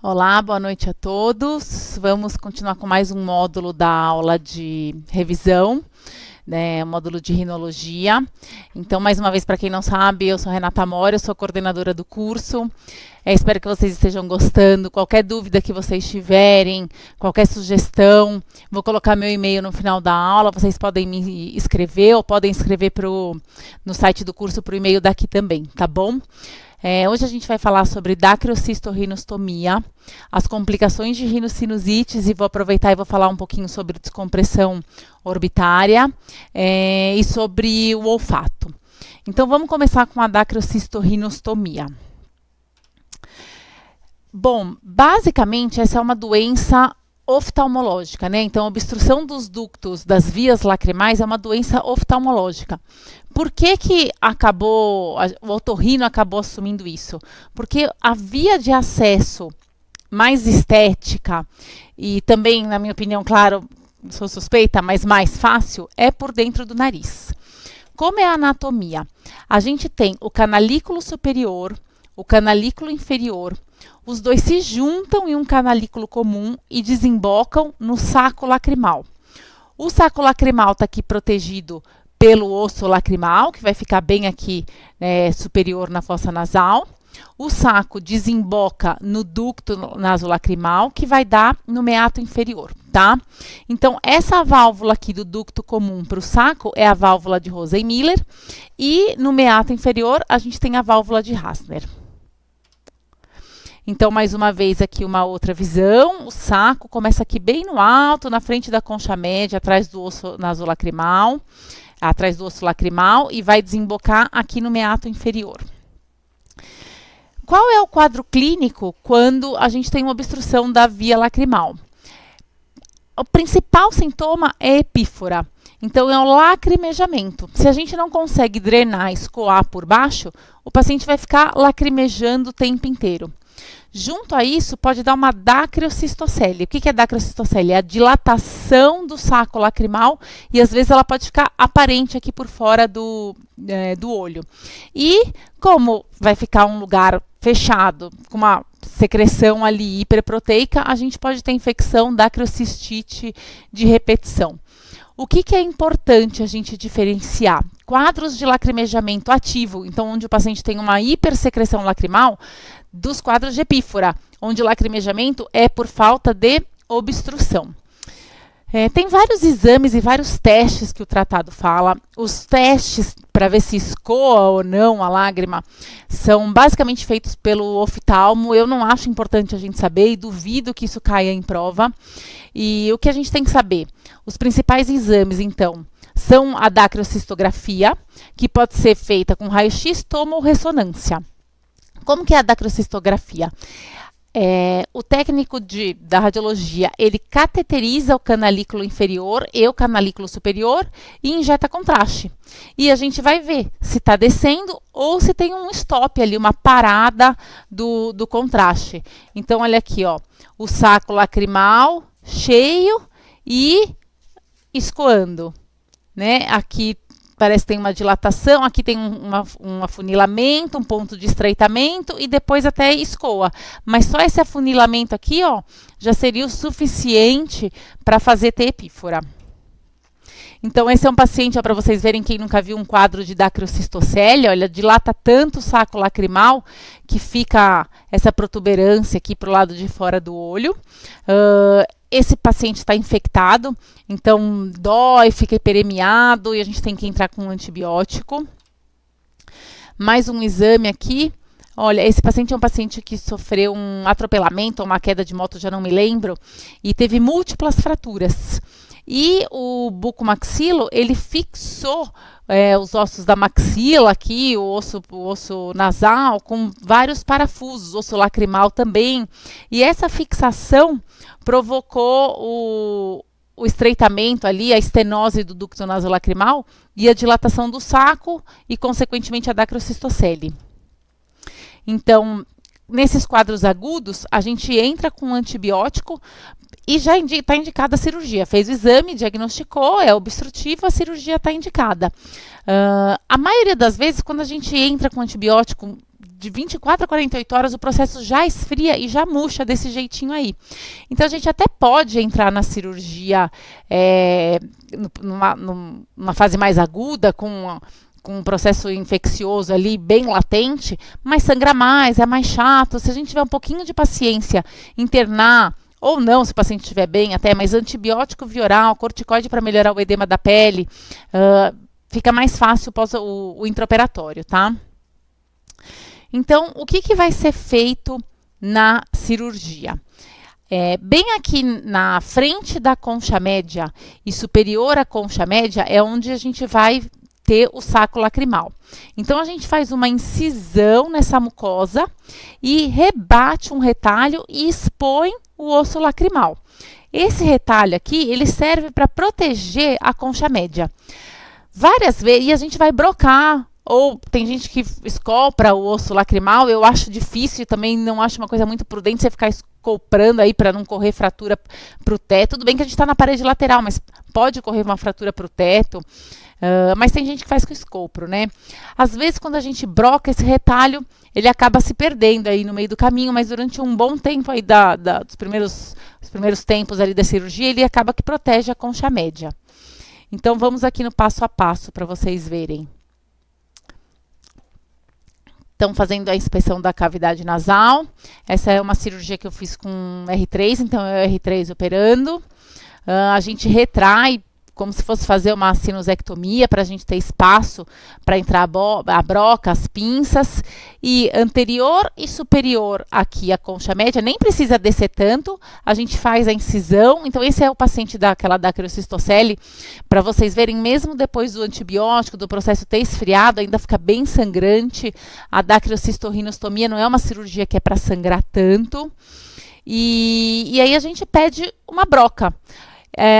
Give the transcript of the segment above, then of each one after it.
Olá, boa noite a todos. Vamos continuar com mais um módulo da aula de revisão, né, módulo de rinologia. Então, mais uma vez, para quem não sabe, eu sou Renata Mora, eu sou coordenadora do curso. Espero que vocês estejam gostando. Qualquer dúvida que vocês tiverem, qualquer sugestão, vou colocar meu e-mail no final da aula. Vocês podem me escrever ou podem escrever no site do curso para o e-mail daqui também, tá bom? Hoje a gente vai falar sobre dacriocistorrinostomia, as complicações de rinossinusites, e vou aproveitar e vou falar um pouquinho sobre descompressão orbitária e sobre o olfato. Então vamos começar com a dacriocistorrinostomia. Bom, basicamente essa é uma doença oftalmológica, né? Então, a obstrução dos ductos das vias lacrimais é uma doença oftalmológica. Por que o otorrino acabou assumindo isso? Porque a via de acesso mais estética e também, na minha opinião, claro, sou suspeita, mas mais fácil, é por dentro do nariz. Como é a anatomia? A gente tem o canalículo superior, o canalículo inferior. Os dois se juntam em um canalículo comum e desembocam no saco lacrimal. O saco lacrimal está aqui protegido pelo osso lacrimal, que vai ficar bem aqui superior na fossa nasal. O saco desemboca no ducto nasolacrimal, que vai dar no meato inferior, tá? Então, essa válvula aqui do ducto comum para o saco é a válvula de Rosen-Miller, e no meato inferior a gente tem a válvula de Hassner. Então, mais uma vez aqui uma outra visão. O saco começa aqui bem no alto, na frente da concha média, atrás do osso nasolacrimal, atrás do osso lacrimal, e vai desembocar aqui no meato inferior. Qual é o quadro clínico quando a gente tem uma obstrução da via lacrimal? O principal sintoma é epífora. Então, é o lacrimejamento. Se a gente não consegue drenar, escoar por baixo, o paciente vai ficar lacrimejando o tempo inteiro. Junto a isso, pode dar uma dacriocistocele. O que é dacriocistocele? É a dilatação do saco lacrimal, e às vezes ela pode ficar aparente aqui por fora do olho. E como vai ficar um lugar fechado, com uma secreção ali hiperproteica, a gente pode ter infecção dacriocistite de repetição. O que é importante a gente diferenciar? Quadros de lacrimejamento ativo, então onde o paciente tem uma hipersecreção lacrimal, dos quadros de epífora, onde o lacrimejamento é por falta de obstrução. Tem vários exames e vários testes que o tratado fala. Os testes para ver se escoa ou não a lágrima são basicamente feitos pelo oftalmo. Eu não acho importante a gente saber e duvido que isso caia em prova. E o que a gente tem que saber? Os principais exames, então, são a dacriocistografia, que pode ser feita com raio-x, tomo ou ressonância. Como que é a dacriocistografia? O técnico da radiologia, ele cateteriza o canalículo inferior e o canalículo superior e injeta contraste. E a gente vai ver se está descendo ou se tem um stop ali, uma parada do contraste. Então, olha aqui, ó, o saco lacrimal cheio e escoando, né? Aqui parece que tem uma dilatação, aqui tem um afunilamento, um ponto de estreitamento e depois até escoa. Mas só esse afunilamento aqui, ó, já seria o suficiente para fazer ter epífora. Então, esse é um paciente, para vocês verem, quem nunca viu um quadro de dacriocistocele, olha, dilata tanto o saco lacrimal que fica essa protuberância aqui para o lado de fora do olho. Esse paciente está infectado, então dói, fica hiperemiado e a gente tem que entrar com um antibiótico. Mais um exame aqui. Olha, esse paciente é um paciente que sofreu um atropelamento ou uma queda de moto, já não me lembro, e teve múltiplas fraturas. E o bucomaxilo, ele fixou os ossos da maxila aqui, o osso nasal, com vários parafusos, osso lacrimal também. E essa fixação provocou o estreitamento ali, a estenose do ducto nasolacrimal e a dilatação do saco e, consequentemente, a dacriocistocele. Então, nesses quadros agudos, a gente entra com um antibiótico e já está indicada a cirurgia. Fez o exame, diagnosticou, é obstrutivo, a cirurgia está indicada. A maioria das vezes, quando a gente entra com antibiótico de 24 a 48 horas o processo já esfria e já murcha desse jeitinho aí. Então a gente até pode entrar na cirurgia numa fase mais aguda, com um processo infeccioso ali bem latente, mas sangra mais, é mais chato. Se a gente tiver um pouquinho de paciência, internar, ou não, se o paciente estiver bem até, mas antibiótico via oral, corticoide para melhorar o edema da pele, fica mais fácil após o intraoperatório, tá? Então, o que vai ser feito na cirurgia? Bem aqui na frente da concha média e superior à concha média é onde a gente vai ter o saco lacrimal. Então, a gente faz uma incisão nessa mucosa e rebate um retalho e expõe o osso lacrimal. Esse retalho aqui, ele serve para proteger a concha média. Várias vezes, e a gente vai brocar, ou tem gente que escolpra o osso lacrimal, eu acho difícil, também não acho uma coisa muito prudente você ficar escolprando aí para não correr fratura para o teto. Tudo bem que a gente está na parede lateral, mas pode correr uma fratura para o teto. Mas tem gente que faz com escolpro, né? Às vezes, quando a gente broca esse retalho, ele acaba se perdendo aí no meio do caminho, mas durante um bom tempo aí dos primeiros tempos ali da cirurgia, ele acaba que protege a concha média. Então, vamos aqui no passo a passo para vocês verem. Então, fazendo a inspeção da cavidade nasal. Essa é uma cirurgia que eu fiz com R3, então é o R3 operando. A gente retrai como se fosse fazer uma sinusectomia, para a gente ter espaço para entrar a broca, as pinças. E anterior e superior aqui a concha média, nem precisa descer tanto, a gente faz a incisão. Então esse é o paciente daquela dacriocistocele, para vocês verem, mesmo depois do antibiótico, do processo ter esfriado, ainda fica bem sangrante. A dacriocitorrinostomia não é uma cirurgia que é para sangrar tanto. E aí a gente pede uma broca.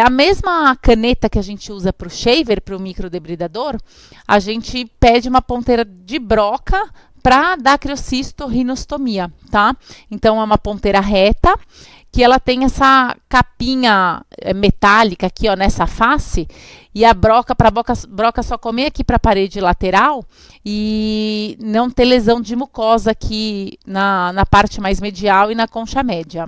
A mesma caneta que a gente usa para o shaver, para o microdebridador, a gente pede uma ponteira de broca para dacriocitorrinostomia, tá? Então, é uma ponteira reta, que ela tem essa capinha metálica aqui, ó, nessa face, e a broca, para a broca só comer aqui para a parede lateral e não ter lesão de mucosa aqui na parte mais medial e na concha média.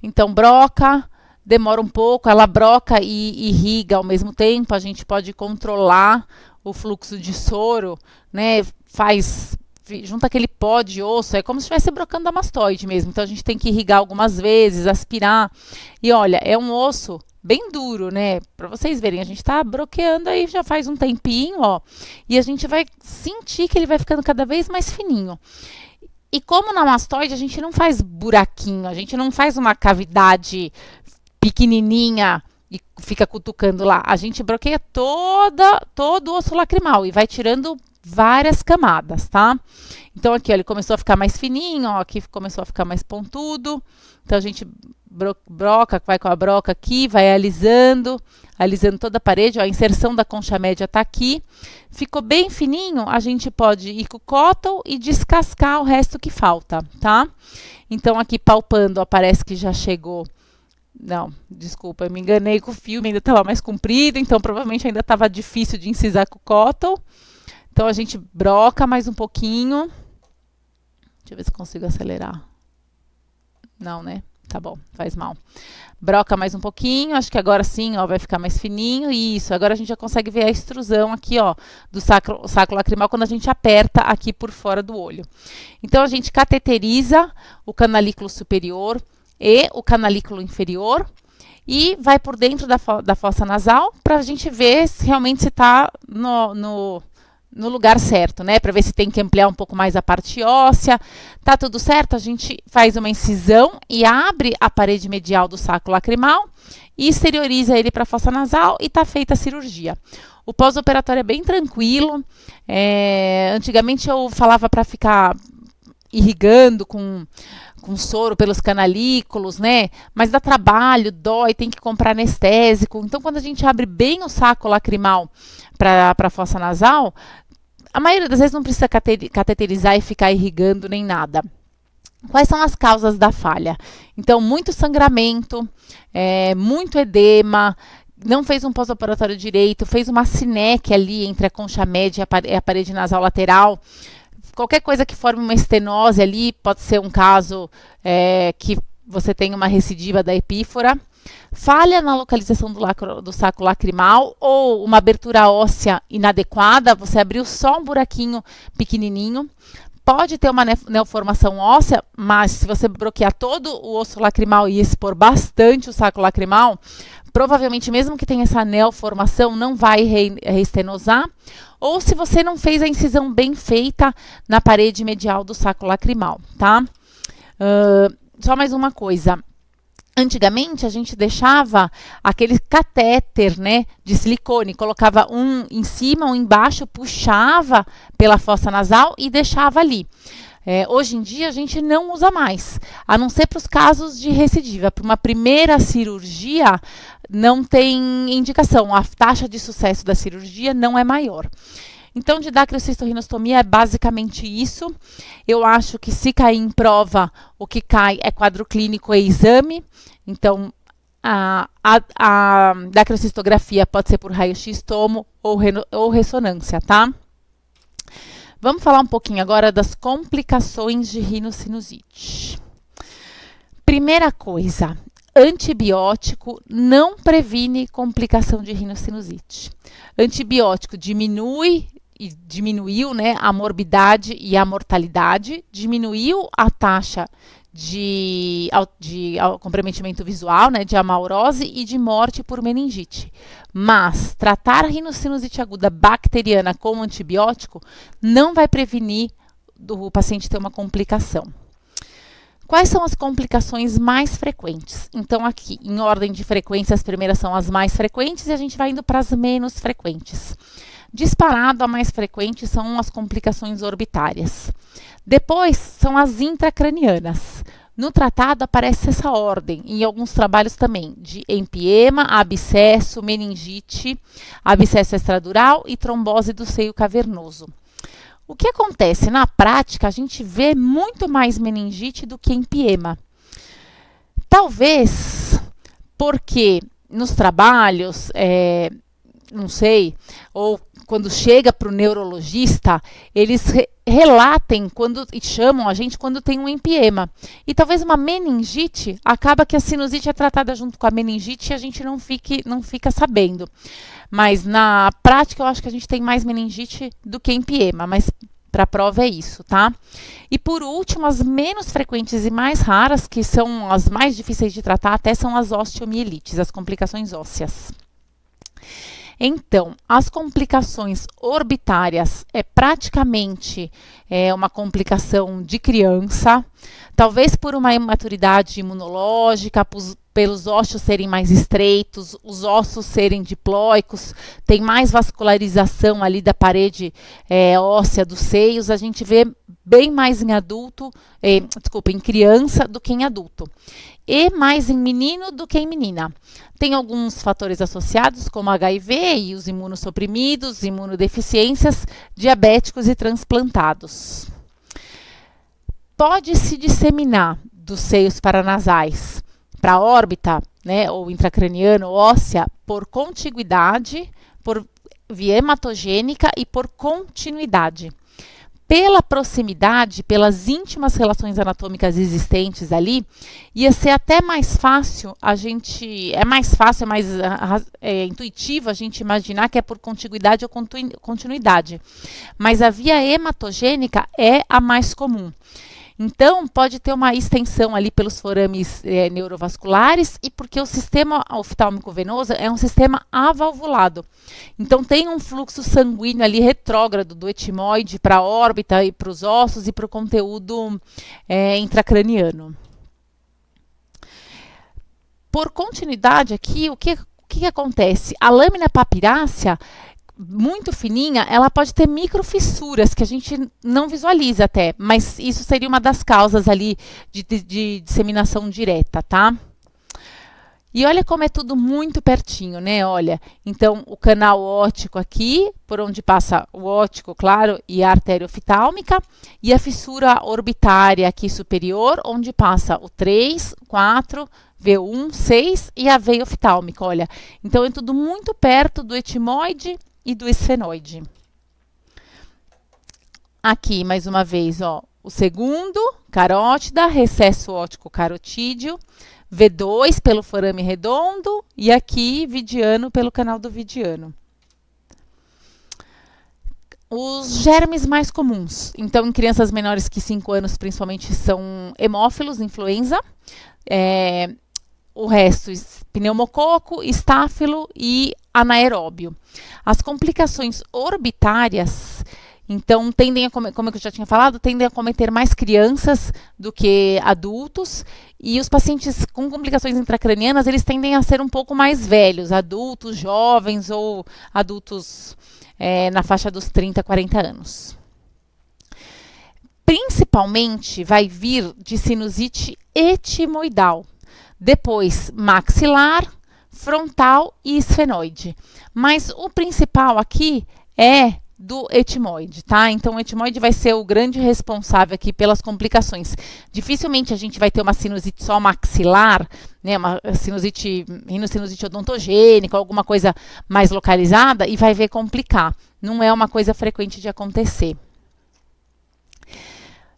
Então, broca, demora um pouco, ela broca e irriga ao mesmo tempo, a gente pode controlar o fluxo de soro, né? Junta aquele pó de osso, é como se estivesse brocando a mastoide mesmo. Então, a gente tem que irrigar algumas vezes, aspirar. E olha, é um osso bem duro, né? Para vocês verem, a gente está broqueando aí já faz um tempinho, ó. E a gente vai sentir que ele vai ficando cada vez mais fininho. E como na mastoide a gente não faz buraquinho, a gente não faz uma cavidade pequenininha e fica cutucando lá. A gente broqueia todo o osso lacrimal e vai tirando várias camadas, tá? Então aqui, ó, ele começou a ficar mais fininho, ó, aqui começou a ficar mais pontudo. Então a gente broca, vai com a broca aqui, vai alisando toda a parede, ó, a inserção da concha média tá aqui. Ficou bem fininho, a gente pode ir com o cotton e descascar o resto que falta, tá? Então aqui palpando, ó, parece que já chegou. Não, desculpa, eu me enganei com o filme, ainda estava mais comprido, então provavelmente ainda estava difícil de incisar com o cotton. Então a gente broca mais um pouquinho. Deixa eu ver se consigo acelerar. Não, né? Tá bom, faz mal. Broca mais um pouquinho, acho que agora sim, ó, vai ficar mais fininho. Isso, agora a gente já consegue ver a extrusão aqui, ó, do saco lacrimal quando a gente aperta aqui por fora do olho. Então a gente cateteriza o canalículo superior e o canalículo inferior e vai por dentro da fossa nasal para a gente ver se realmente está no lugar certo, né? Para ver se tem que ampliar um pouco mais a parte óssea. Tá tudo certo? A gente faz uma incisão e abre a parede medial do saco lacrimal e exterioriza ele para a fossa nasal e tá feita a cirurgia. O pós-operatório é bem tranquilo. Antigamente eu falava para ficar irrigando com soro pelos canalículos, né? Mas dá trabalho, dói, tem que comprar anestésico. Então, quando a gente abre bem o saco lacrimal para a fossa nasal, a maioria das vezes não precisa cateterizar e ficar irrigando nem nada. Quais são as causas da falha? Então, muito sangramento, muito edema, não fez um pós-operatório direito, fez uma sineque ali entre a concha média e a parede nasal lateral. qualquer coisa que forme uma estenose ali, pode ser um caso que você tem uma recidiva da epífora. Falha na localização do saco lacrimal ou uma abertura óssea inadequada, você abriu só um buraquinho pequenininho. Pode ter uma neoformação óssea, mas se você bloquear todo o osso lacrimal e expor bastante o saco lacrimal, provavelmente mesmo que tenha essa neoformação, não vai reestenosar. Ou se você não fez a incisão bem feita na parede medial do saco lacrimal, tá? Só mais uma coisa. Antigamente, a gente deixava aquele catéter, né, de silicone, colocava um em cima, um embaixo, puxava pela fossa nasal e deixava ali. Hoje em dia, a gente não usa mais, a não ser para os casos de recidiva. Para uma primeira cirurgia, não tem indicação, a taxa de sucesso da cirurgia não é maior. Então, didacriocitorrinostomia é basicamente isso. Eu acho que se cair em prova, o que cai é quadro clínico e exame. Então, a dacriocistografia pode ser por raio-x, tomo ou ressonância, tá? Vamos falar um pouquinho agora das complicações de rinocinusite. Primeira coisa, antibiótico não previne complicação de rinocinusite. Antibiótico diminuiu, né, a morbidade e a mortalidade, diminuiu a taxa de comprometimento visual, né, de amaurose e de morte por meningite. Mas tratar a rinocinusite aguda bacteriana com antibiótico não vai prevenir o paciente ter uma complicação. Quais são as complicações mais frequentes? Então, aqui, em ordem de frequência, as primeiras são as mais frequentes e a gente vai indo para as menos frequentes. Disparado, a mais frequente são as complicações orbitárias. Depois, são as intracranianas. No tratado, aparece essa ordem, em alguns trabalhos também, de empiema, abscesso, meningite, abscesso extradural e trombose do seio cavernoso. O que acontece? Na prática, a gente vê muito mais meningite do que empiema. Talvez porque nos trabalhos, não sei, ou quando chega para o neurologista, eles relatem e chamam a gente quando tem um empiema. E talvez uma meningite, acaba que a sinusite é tratada junto com a meningite e a gente não fica sabendo. Mas na prática eu acho que a gente tem mais meningite do que empiema, mas para a prova é isso, tá? E por último, as menos frequentes e mais raras, que são as mais difíceis de tratar, até são as osteomielites, as complicações ósseas. Então, as complicações orbitárias é praticamente uma complicação de criança, talvez por uma imaturidade imunológica, pelos ossos serem mais estreitos, os ossos serem diplóicos, tem mais vascularização ali da parede óssea dos seios, a gente vê bem mais em criança do que em adulto. E mais em menino do que em menina. Tem alguns fatores associados, como HIV e os imunossuprimidos, imunodeficiências, diabéticos e transplantados. Pode se disseminar dos seios paranasais para a órbita, né, ou intracraniana ou óssea, por contiguidade, por via hematogênica e por continuidade. Pela proximidade, pelas íntimas relações anatômicas existentes ali, ia ser até mais fácil é mais intuitivo a gente imaginar que é por contiguidade ou continuidade. Mas a via hematogênica é a mais comum. Então, pode ter uma extensão ali pelos forames neurovasculares e porque o sistema oftálmico venoso é um sistema avalvulado. Então, tem um fluxo sanguíneo ali retrógrado do etimoide para a órbita e para os ossos e para o conteúdo intracraniano. Por continuidade aqui, o que acontece? A lâmina papirácea, muito fininha, ela pode ter microfissuras que a gente não visualiza até, mas isso seria uma das causas ali de disseminação direta, tá? E olha como é tudo muito pertinho, né? Olha, então o canal óptico aqui, por onde passa o óptico, claro, e a artéria oftálmica, e a fissura orbitária aqui superior, onde passa o 3, 4, V1, 6 e a veia oftálmica, olha. Então é tudo muito perto do etimoide e do esfenoide. Aqui, mais uma vez, ó, o segundo, carótida, recesso óptico carotídeo, V2 pelo forame redondo e aqui vidiano pelo canal do vidiano. Os germes mais comuns, então em crianças menores que 5 anos principalmente são hemófilos, influenza, o resto pneumococo, estáfilo e anaeróbio. As complicações orbitárias, então, tendem a, como eu já tinha falado, tendem a cometer mais crianças do que adultos, e os pacientes com complicações intracranianas, eles tendem a ser um pouco mais velhos, adultos, jovens ou adultos na faixa dos 30, 40 anos. Principalmente vai vir de sinusite etimoidal, depois maxilar, frontal e esfenoide. Mas o principal aqui é do etimoide, tá? Então, o etimoide vai ser o grande responsável aqui pelas complicações. Dificilmente a gente vai ter uma sinusite só maxilar, né? Uma sinusite, rinocinusite odontogênica, alguma coisa mais localizada e vai ver complicar. Não é uma coisa frequente de acontecer.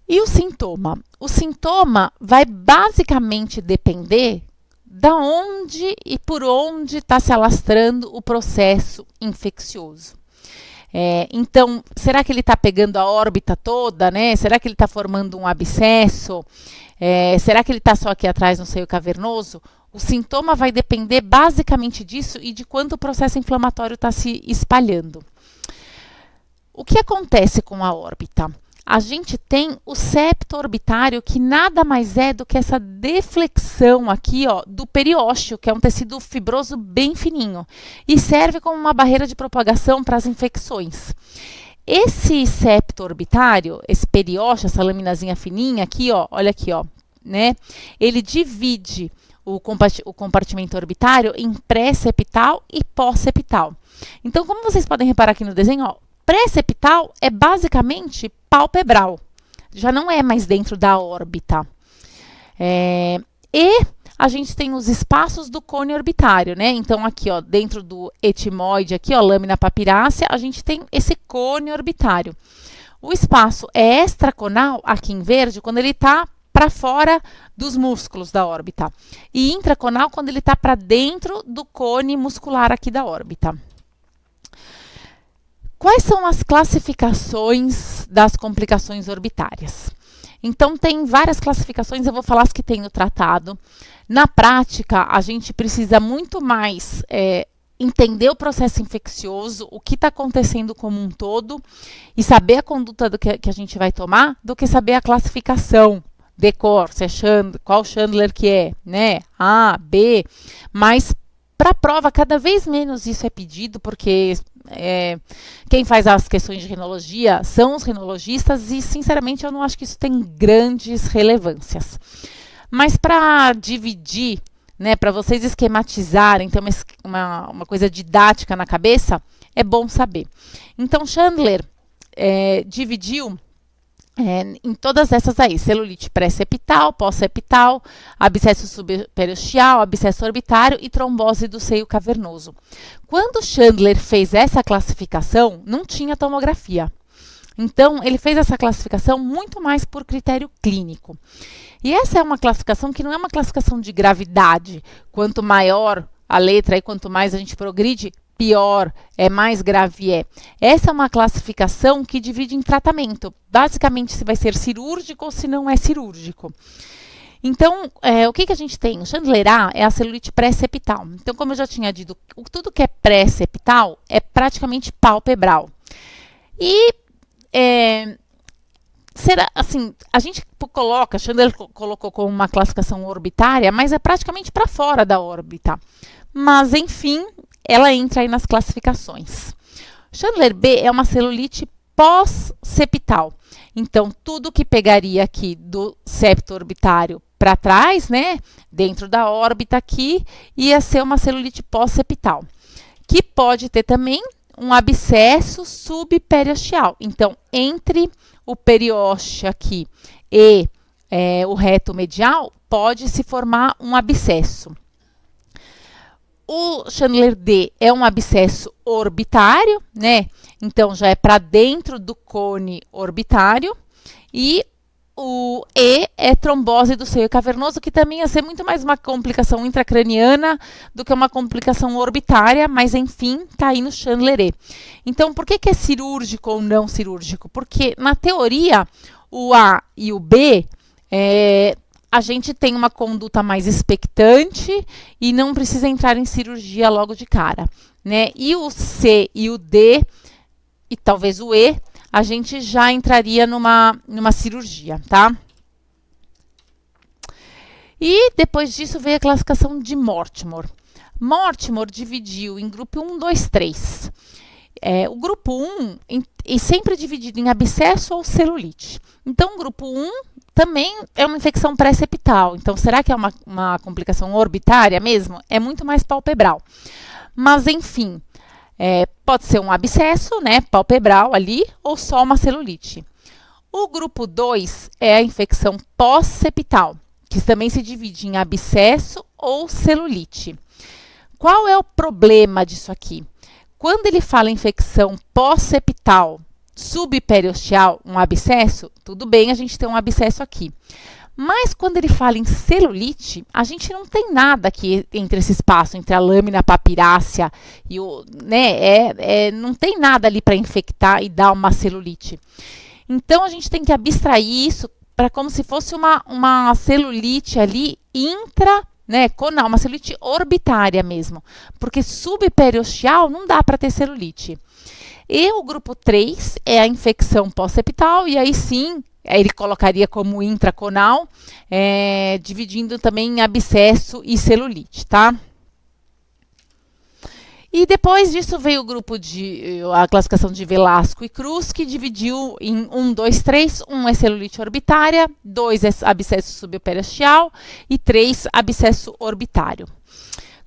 E o sintoma? O sintoma vai basicamente depender da onde e por onde está se alastrando o processo infeccioso. Então, será que ele está pegando a órbita toda, né? Será que ele está formando um abscesso? Será que ele está só aqui atrás no seio cavernoso? O sintoma vai depender basicamente disso e de quanto o processo inflamatório está se espalhando. O que acontece com a órbita? A gente tem o septo orbitário, que nada mais é do que essa deflexão aqui, ó, do periósteo, que é um tecido fibroso bem fininho, e serve como uma barreira de propagação para as infecções. Esse septo orbitário, esse periósteo, essa laminazinha fininha aqui, ó, olha aqui, ó, né? Ele divide o compartimento orbitário em pré-septal e pós-septal. Então, como vocês podem reparar aqui no desenho, ó, pré-septal é basicamente palpebral, já não é mais dentro da órbita. E a gente tem os espaços do cone orbitário, né? Então, aqui, ó, dentro do etimoide, aqui, ó, lâmina papirácea, a gente tem esse cone orbitário. O espaço é extraconal, aqui em verde, quando ele está para fora dos músculos da órbita. E intraconal, quando ele está para dentro do cone muscular aqui da órbita. Quais são as classificações das complicações orbitárias? Então, tem várias classificações, eu vou falar as que tem no tratado. Na prática, a gente precisa muito mais entender o processo infeccioso, o que está acontecendo como um todo, e saber a conduta que a gente vai tomar, do que saber a classificação de cor, se é qual Chandler que é, né? A, B, mas para a prova, cada vez menos isso é pedido, porque quem faz as questões de rinologia são os rinologistas e, sinceramente, eu não acho que isso tem grandes relevâncias. Mas para dividir, né, para vocês esquematizarem, ter uma coisa didática na cabeça, é bom saber. Então, Chandler dividiu em todas essas aí: celulite pré-septal, pós-septal, abscesso subperiosteal, abscesso orbitário e trombose do seio cavernoso. Quando Chandler fez essa classificação, não tinha tomografia. Então, ele fez essa classificação muito mais por critério clínico. E essa é uma classificação que não é uma classificação de gravidade. Quanto maior a letra e quanto mais a gente progride, pior, mais grave é. Essa é uma classificação que divide em tratamento. Basicamente, se vai ser cirúrgico ou se não é cirúrgico. Então, o que a gente tem? O Chandler A é a celulite pré-septal. Então, como eu já tinha dito, tudo que é pré-septal é praticamente palpebral. E, será, assim, a gente coloca, Chandler colocou como uma classificação orbitária, mas é praticamente para fora da órbita. Mas, enfim, ela entra aí nas classificações. Chandler B é uma celulite pós-septal. Então, tudo que pegaria aqui do septo orbitário para trás, né, dentro da órbita aqui, ia ser uma celulite pós-septal, que pode ter também um abscesso subperiosteal. Então, entre o periósteo aqui e o reto medial, pode se formar um abscesso. O Chandler D é um abscesso orbitário, né? Então, já é para dentro do cone orbitário. E o E é trombose do seio cavernoso, que também ia ser muito mais uma complicação intracraniana do que uma complicação orbitária, mas enfim, está aí no Chandler E. Então, por que é cirúrgico ou não cirúrgico? Porque, na teoria, o A e o B, a gente tem uma conduta mais expectante e não precisa entrar em cirurgia logo de cara, né? E o C e o D, e talvez o E, a gente já entraria numa cirurgia, tá? E depois disso veio a classificação de Mortimer. Mortimer dividiu em grupo 1, 2, 3. O grupo 1 é sempre dividido em abscesso ou celulite. Então, o grupo 1 também é uma infecção pré-septal. Então, será que é uma complicação orbitária mesmo? É muito mais palpebral. Mas, enfim, pode ser um abscesso, né, palpebral ali, ou só uma celulite. O grupo 2 é a infecção pós-septal, que também se divide em abscesso ou celulite. Qual é o problema disso aqui? Quando ele fala infecção pós-septal subperiosteal, um abscesso, tudo bem, a gente tem um abscesso aqui. Mas quando ele fala em celulite, a gente não tem nada aqui entre esse espaço, entre a lâmina papirácea e o, né, não tem nada ali para infectar e dar uma celulite. Então, a gente tem que abstrair isso para como se fosse uma celulite ali conal, uma celulite orbitária mesmo, porque subperiosteal não dá para ter celulite. E o grupo 3 é a infecção pós-septal, e aí sim, ele colocaria como intraconal, dividindo também em abscesso e celulite, tá? E depois disso veio o grupo a classificação de Velasco e Cruz, que dividiu em 1, 2, 3. 1 é celulite orbitária, 2 é abscesso subperiosteal e 3 abscesso orbitário.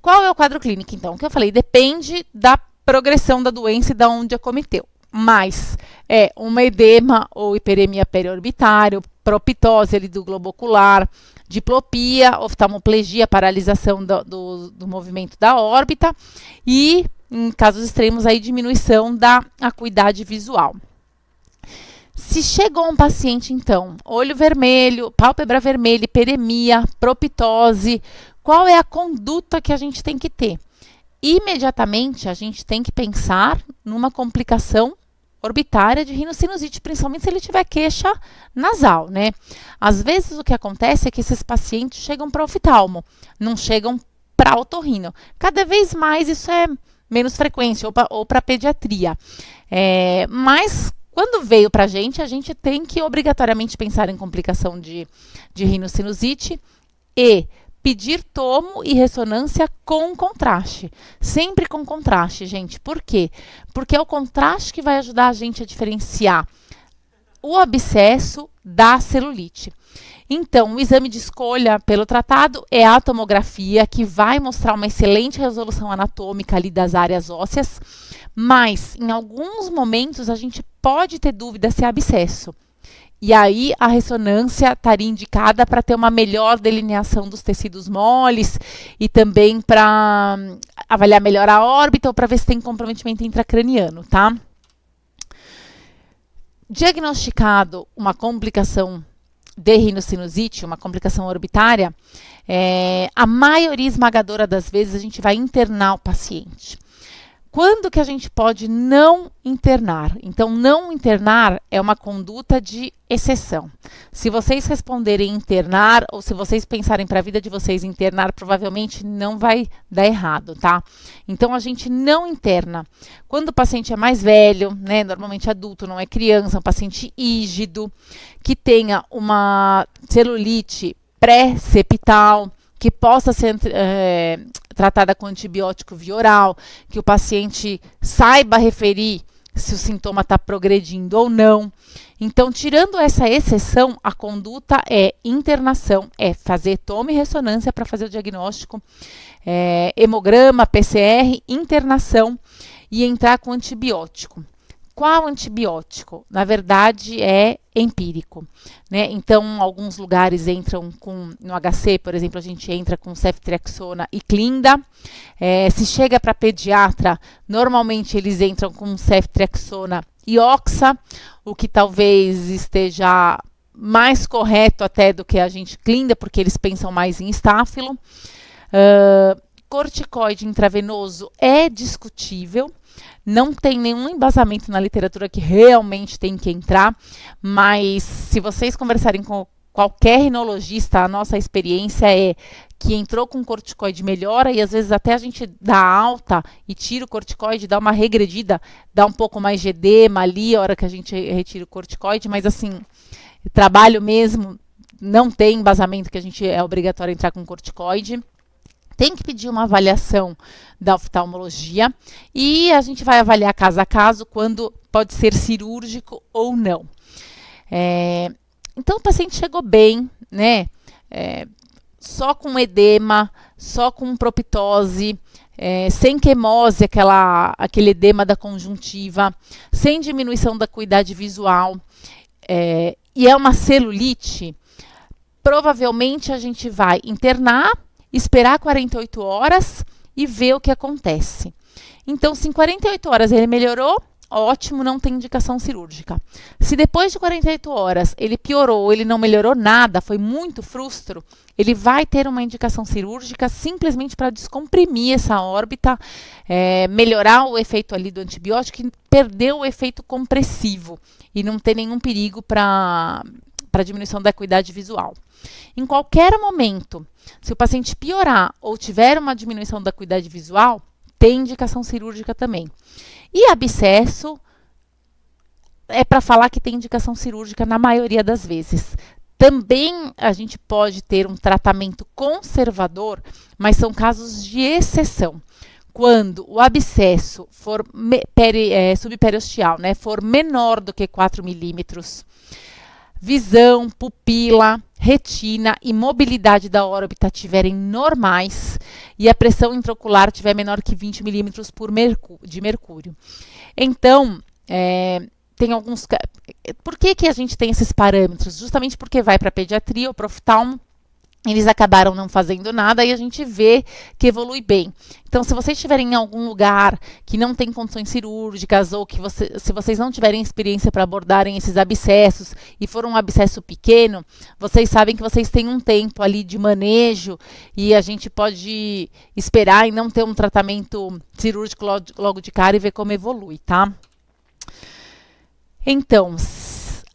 Qual é o quadro clínico, então? O que eu falei, depende da progressão da doença e de onde acometeu. Mas é uma edema ou hiperemia periorbitária, proptose ali do globo ocular, diplopia, oftalmoplegia, paralisação do movimento da órbita e, em casos extremos, aí, diminuição da acuidade visual. Se chegou um paciente, então, olho vermelho, pálpebra vermelha, hiperemia, proptose, qual é a conduta que a gente tem que ter? Imediatamente, a gente tem que pensar numa complicação orbitária de rinocinusite, principalmente se ele tiver queixa nasal, né? Às vezes, o que acontece é que esses pacientes chegam para oftalmo, não chegam para otorrino. Cada vez mais isso é menos frequência, ou para pediatria. Mas, quando veio para a gente tem que obrigatoriamente pensar em complicação de rinocinusite e pedir tomo e ressonância com contraste. Sempre com contraste, gente. Por quê? Porque é o contraste que vai ajudar a gente a diferenciar o abscesso da celulite. Então, o exame de escolha pelo tratado é a tomografia, que vai mostrar uma excelente resolução anatômica ali das áreas ósseas, mas em alguns momentos a gente pode ter dúvida se é abscesso. E aí a ressonância estaria indicada para ter uma melhor delineação dos tecidos moles e também para avaliar melhor a órbita ou para ver se tem comprometimento intracraniano, tá? Diagnosticado uma complicação de rinocinusite, uma complicação orbitária, a maioria esmagadora das vezes a gente vai internar o paciente. Quando que a gente pode não internar? Então, não internar é uma conduta de exceção. Se vocês responderem internar, ou se vocês pensarem para a vida de vocês internar, provavelmente não vai dar errado, tá? Então, a gente não interna. Quando o paciente é mais velho, né, normalmente adulto, não é criança, um paciente ígido, que tenha uma celulite pré-septal, que possa ser tratada com antibiótico via oral, que o paciente saiba referir se o sintoma está progredindo ou não. Então, tirando essa exceção, a conduta é internação, é fazer toma e ressonância para fazer o diagnóstico, hemograma, PCR, internação e entrar com antibiótico. Qual antibiótico? Na verdade, é empírico, né? Então, alguns lugares entram com, no HC, por exemplo, a gente entra com ceftriaxona e clinda. Se chega para pediatra, normalmente eles entram com ceftriaxona e oxa, o que talvez esteja mais correto até do que a gente clinda, porque eles pensam mais em estáfilo. Corticoide intravenoso é discutível, não tem nenhum embasamento na literatura que realmente tem que entrar, mas se vocês conversarem com qualquer rinologista, a nossa experiência é que entrou com corticoide melhora e às vezes até a gente dá alta e tira o corticoide, dá uma regredida, dá um pouco mais de edema ali a hora que a gente retira o corticoide, mas assim, trabalho mesmo, não tem embasamento que a gente é obrigatório entrar com corticoide. Tem que pedir uma avaliação da oftalmologia e a gente vai avaliar caso a caso quando pode ser cirúrgico ou não. Então o paciente chegou bem, né? Só com edema, só com proptose, sem quemose, aquele edema da conjuntiva, sem diminuição da acuidade visual, e é uma celulite, provavelmente a gente vai internar, esperar 48 horas e ver o que acontece. Então, se em 48 horas ele melhorou, ótimo, não tem indicação cirúrgica. Se depois de 48 horas ele piorou, ele não melhorou nada, foi muito frustro, ele vai ter uma indicação cirúrgica simplesmente para descomprimir essa órbita, melhorar o efeito ali do antibiótico e perder o efeito compressivo e não ter nenhum perigo para diminuição da acuidade visual. Em qualquer momento, se o paciente piorar ou tiver uma diminuição da acuidade visual, tem indicação cirúrgica também. E abscesso é para falar que tem indicação cirúrgica na maioria das vezes. Também a gente pode ter um tratamento conservador, mas são casos de exceção. Quando o abscesso for subperiosteal, né, for menor do que 4 milímetros, visão, pupila, retina e mobilidade da órbita tiverem normais e a pressão intraocular tiver menor que 20 milímetros de mercúrio. Então, tem alguns... Por que a gente tem esses parâmetros? Justamente porque vai para a pediatria ou para o oftalmo, eles acabaram não fazendo nada e a gente vê que evolui bem. Então, se vocês estiverem em algum lugar que não tem condições cirúrgicas ou que se vocês não tiverem experiência para abordarem esses abscessos e for um abscesso pequeno, vocês sabem que vocês têm um tempo ali de manejo e a gente pode esperar e não ter um tratamento cirúrgico logo de cara e ver como evolui, tá? Então, se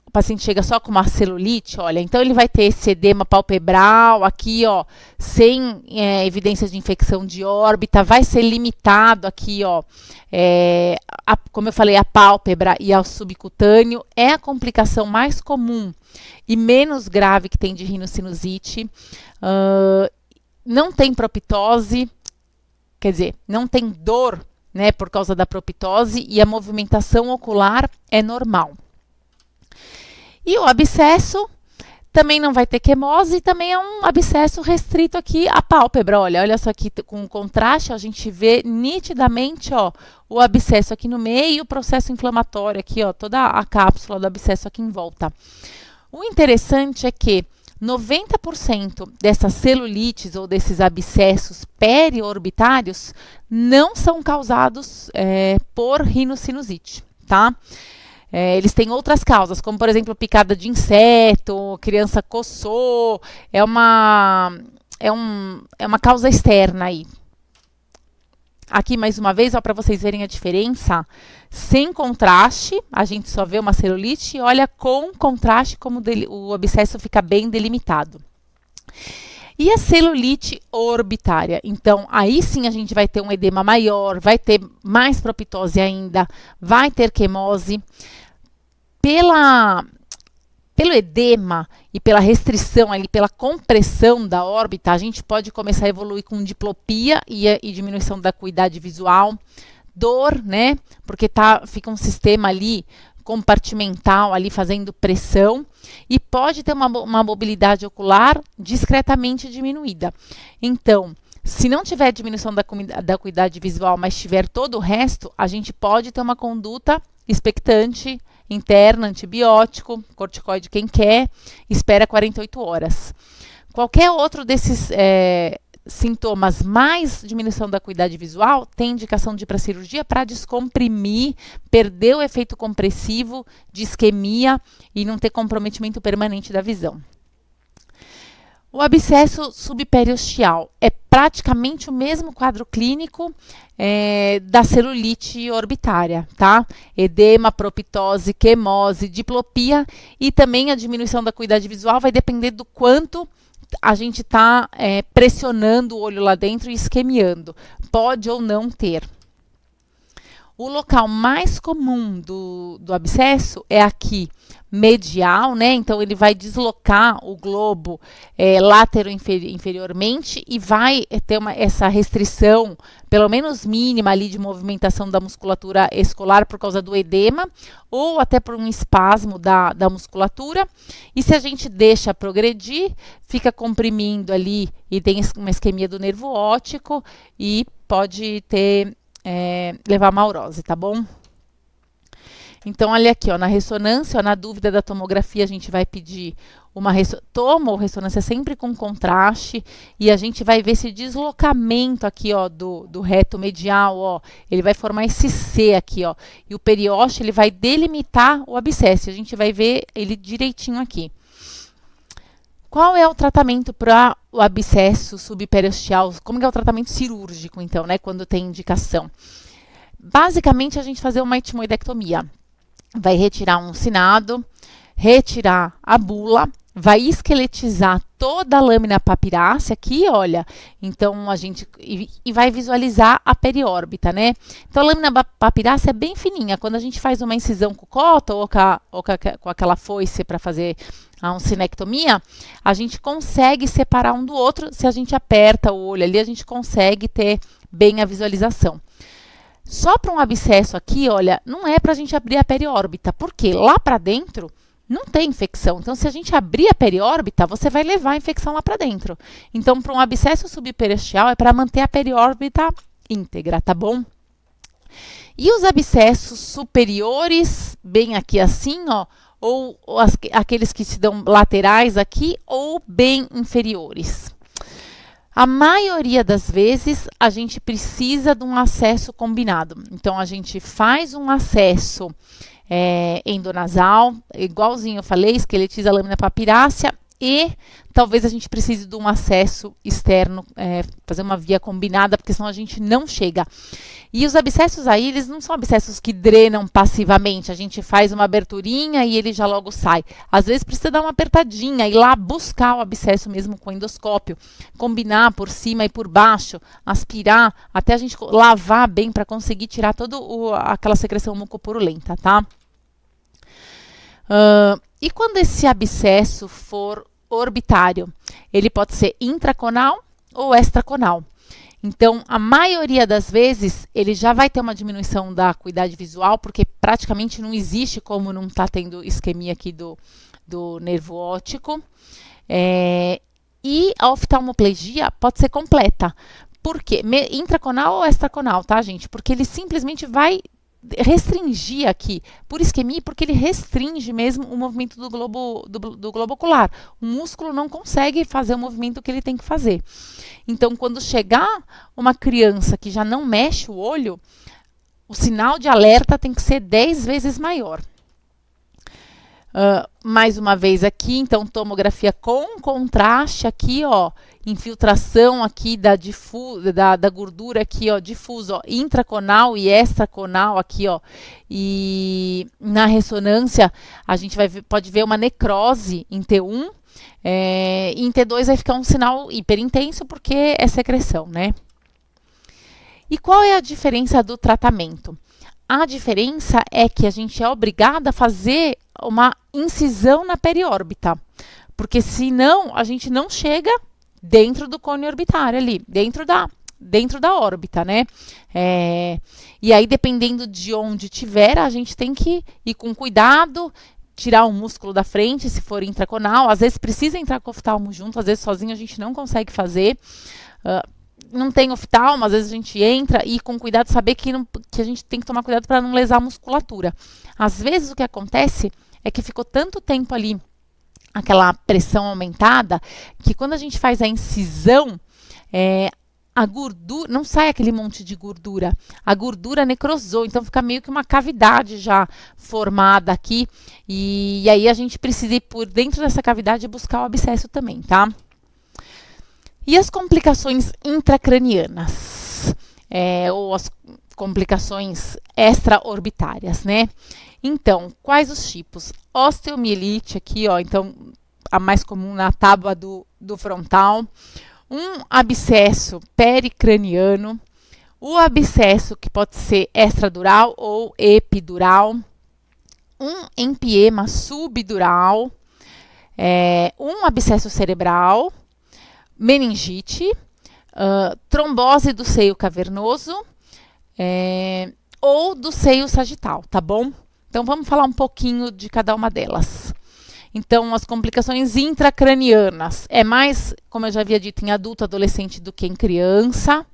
o paciente chega só com uma celulite, olha, então ele vai ter esse edema palpebral aqui, ó, sem evidências de infecção de órbita, vai ser limitado aqui, ó, como eu falei, a pálpebra e ao subcutâneo, é a complicação mais comum e menos grave que tem de rinocinusite, não tem proptose, quer dizer, não tem dor, né, por causa da proptose e a movimentação ocular é normal. E o abscesso também não vai ter quemose, também é um abscesso restrito aqui à pálpebra. Olha só aqui com contraste, a gente vê nitidamente, ó, o abscesso aqui no meio e o processo inflamatório aqui, ó, toda a cápsula do abscesso aqui em volta. O interessante é que 90% dessas celulites ou desses abscessos periorbitários não são causados por rinocinusite, tá? Eles têm outras causas, como por exemplo picada de inseto, criança coçou, é uma causa externa aí. Aqui mais uma vez, para vocês verem a diferença, sem contraste, a gente só vê uma celulite, e olha com contraste como o abscesso fica bem delimitado. E a celulite orbitária? Então, aí sim a gente vai ter um edema maior, vai ter mais proptose ainda, vai ter quemose. Pelo edema e pela restrição, ali, pela compressão da órbita, a gente pode começar a evoluir com diplopia e diminuição da acuidade visual, dor, né? Porque fica um sistema ali compartimental ali fazendo pressão e pode ter uma mobilidade ocular discretamente diminuída. Então, Se não tiver diminuição da acuidade visual, mas tiver todo o resto, a gente pode ter uma conduta expectante, interna, antibiótico, corticoide quem quer, espera 48 horas. Qualquer outro desses sintomas mais diminuição da acuidade visual tem indicação de ir para cirurgia para descomprimir, perder o efeito compressivo de isquemia e não ter comprometimento permanente da visão. O abscesso subperiosteal é praticamente o mesmo quadro clínico da celulite orbitária, tá? Edema, proptose, quemose, diplopia e também a diminuição da acuidade visual vai depender do quanto a gente está pressionando o olho lá dentro e isquemiando. Pode ou não ter. O local mais comum do abscesso é aqui, medial, né? Então, ele vai deslocar o globo inferiormente e vai ter essa restrição, pelo menos mínima ali, de movimentação da musculatura escolar por causa do edema ou até por um espasmo da musculatura. E se a gente deixa progredir, fica comprimindo ali e tem uma isquemia do nervo óptico e pode ter levar a maurose, tá bom? Então, olha aqui, ó, na ressonância, ó, na dúvida da tomografia, a gente vai pedir uma ressonância sempre com contraste e a gente vai ver esse deslocamento aqui, ó, do reto medial, ó, ele vai formar esse C aqui, ó, e o periósteo, ele vai delimitar o abscesso, a gente vai ver ele direitinho aqui. Qual é o tratamento para o abscesso subperiosteal? Como que é o tratamento cirúrgico, então, né, quando tem indicação? Basicamente, a gente fazer uma etimoidectomia. Vai retirar um uncinado, retirar a bula, vai esqueletizar toda a lâmina papirácea aqui, olha. Então, a gente e vai visualizar a periórbita, né? Então, a lâmina papirácea é bem fininha. Quando a gente faz uma incisão com cota ou com aquela foice para fazer a uncinectomia, a gente consegue separar um do outro. Se a gente aperta o olho ali, a gente consegue ter bem a visualização. Só para um abscesso aqui, olha, não é para a gente abrir a periórbita, porque lá para dentro não tem infecção. Então, se a gente abrir a periórbita, você vai levar a infecção lá para dentro. Então, para um abscesso subperiosteal, é para manter a periórbita íntegra, tá bom? E os abscessos superiores, bem aqui assim, ó, ou aqueles que se dão laterais aqui, ou bem inferiores. A maioria das vezes, a gente precisa de um acesso combinado. Então, a gente faz um acesso endonasal, igualzinho eu falei, esqueletiza a lâmina papirácea e talvez a gente precise de um acesso externo, fazer uma via combinada, porque senão a gente não chega. E os abscessos aí, eles não são abscessos que drenam passivamente, a gente faz uma aberturinha e ele já logo sai. Às vezes precisa dar uma apertadinha, ir lá buscar o abscesso mesmo com o endoscópio, combinar por cima e por baixo, aspirar, até a gente lavar bem para conseguir tirar toda aquela secreção mucopurulenta, tá? E quando esse abscesso for orbitário, ele pode ser intraconal ou extraconal. Então, a maioria das vezes, ele já vai ter uma diminuição da acuidade visual, porque praticamente não existe como não estar tendo isquemia aqui do nervo óptico. E a oftalmoplegia pode ser completa. Por quê? Intraconal ou extraconal, tá, gente? Porque ele simplesmente vai restringir aqui, por isquemia, porque ele restringe mesmo o movimento do globo ocular. O músculo não consegue fazer o movimento que ele tem que fazer. Então, quando chegar uma criança que já não mexe o olho, o sinal de alerta tem que ser 10 vezes maior. Mais uma vez aqui, então, tomografia com contraste aqui, ó, infiltração aqui da gordura aqui, ó, difuso, ó, intraconal e extraconal aqui, ó, e na ressonância a gente pode ver uma necrose em T1, e em T2 vai ficar um sinal hiperintenso porque é secreção, né? E qual é a diferença do tratamento? A diferença é que a gente é obrigado a fazer uma incisão na periórbita, porque senão a gente não chega dentro do cone orbitário ali, dentro da órbita, né? E aí, dependendo de onde tiver, a gente tem que ir com cuidado, tirar o músculo da frente, se for intraconal. Às vezes precisa entrar com o oftalmo junto, às vezes sozinho a gente não consegue fazer. não tem oftalmo, às vezes a gente entra e com cuidado saber que a gente tem que tomar cuidado para não lesar a musculatura. Às vezes o que acontece é que ficou tanto tempo ali, aquela pressão aumentada, que quando a gente faz a incisão, a gordura, não sai aquele monte de gordura, a gordura necrosou, então fica meio que uma cavidade já formada aqui, e aí a gente precisa ir por dentro dessa cavidade e buscar o abscesso também, tá? E as complicações intracranianas, ou as complicações extraorbitárias, né? Então, quais os tipos? Osteomielite aqui, ó, então a mais comum na tábua do frontal, um abscesso pericraniano, o abscesso que pode ser extradural ou epidural, um empiema subdural, um abscesso cerebral, meningite, trombose do seio cavernoso ou do seio sagital, tá bom? Então vamos falar um pouquinho de cada uma delas. Então, as complicações intracranianas é mais, como eu já havia dito, em adulto, adolescente do que em criança.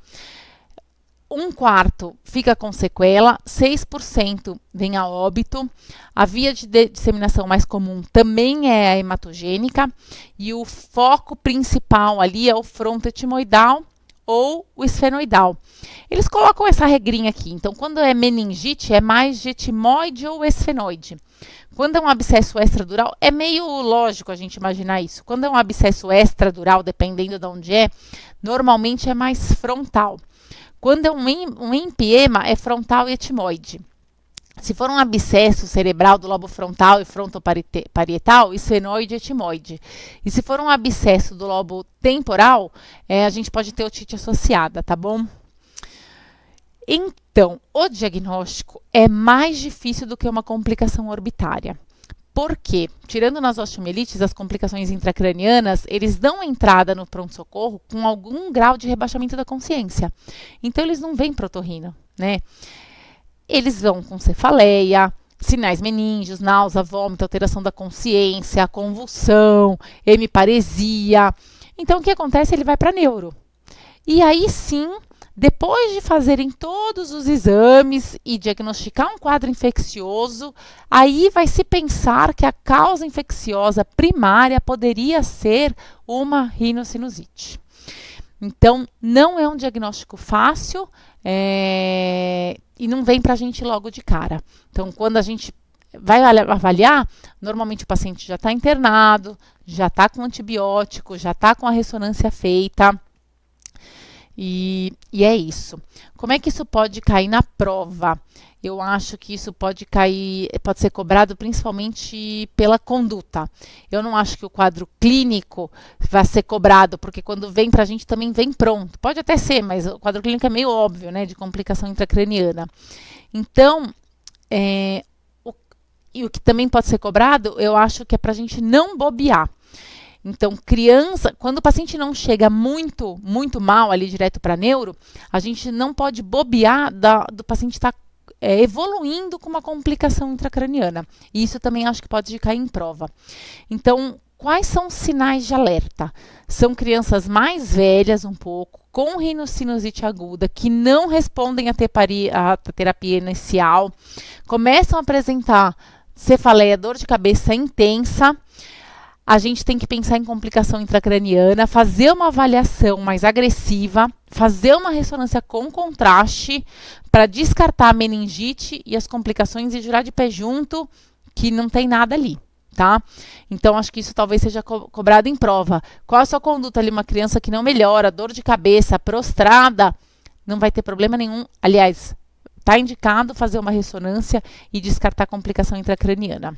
1/4 fica com sequela, 6% vem a óbito. A via de disseminação mais comum também é a hematogênica. E o foco principal ali é o frontoetimoidal ou o esfenoidal. Eles colocam essa regrinha aqui. Então, quando é meningite, é mais de etimoide ou esfenoide. Quando é um abscesso extradural, é meio lógico a gente imaginar isso. Quando é um abscesso extradural, dependendo de onde normalmente é mais frontal. Quando é um empiema, é frontal e etimoide. Se for um abscesso cerebral do lobo frontal e frontoparietal, esfenoide e etimoide. E se for um abscesso do lobo temporal, a gente pode ter otite associada, tá bom? Então, o diagnóstico é mais difícil do que uma complicação orbitária. Por quê? Tirando nas osteomielites, as complicações intracranianas, eles dão entrada no pronto-socorro com algum grau de rebaixamento da consciência. Então, eles não vêm para otorrino, né? Eles vão com cefaleia, sinais meníngeos, náusea, vômito, alteração da consciência, convulsão, hemiparesia. Então, o que acontece? Ele vai para neuro. E aí sim, depois de fazerem todos os exames e diagnosticar um quadro infeccioso, aí vai se pensar que a causa infecciosa primária poderia ser uma rinocinusite. Então, não é um diagnóstico fácil e não vem para a gente logo de cara. Então, quando a gente vai avaliar, normalmente o paciente já está internado, já está com antibiótico, já está com a ressonância feita. E é isso. Como é que isso pode cair na prova? Eu acho que isso pode ser cobrado principalmente pela conduta. Eu não acho que o quadro clínico vai ser cobrado, porque quando vem para a gente também vem pronto. Pode até ser, mas o quadro clínico é meio óbvio, né, de complicação intracraniana. Então, e o que também pode ser cobrado, eu acho que é para a gente não bobear. Então, quando o paciente não chega muito mal ali direto para neuro, a gente não pode bobear do paciente estar evoluindo com uma complicação intracraniana. E isso também acho que pode cair em prova. Então, quais são os sinais de alerta? São crianças mais velhas um pouco, com rinocinusite aguda, que não respondem à terapia inicial, começam a apresentar cefaleia, dor de cabeça intensa. A gente tem que pensar em complicação intracraniana, fazer uma avaliação mais agressiva, fazer uma ressonância com contraste para descartar a meningite e as complicações e jurar de pé junto que não tem nada ali, tá? Então, acho que isso talvez seja cobrado em prova. Qual a sua conduta ali? Uma criança que não melhora, dor de cabeça, prostrada, não vai ter problema nenhum. Aliás, está indicado fazer uma ressonância e descartar a complicação intracraniana.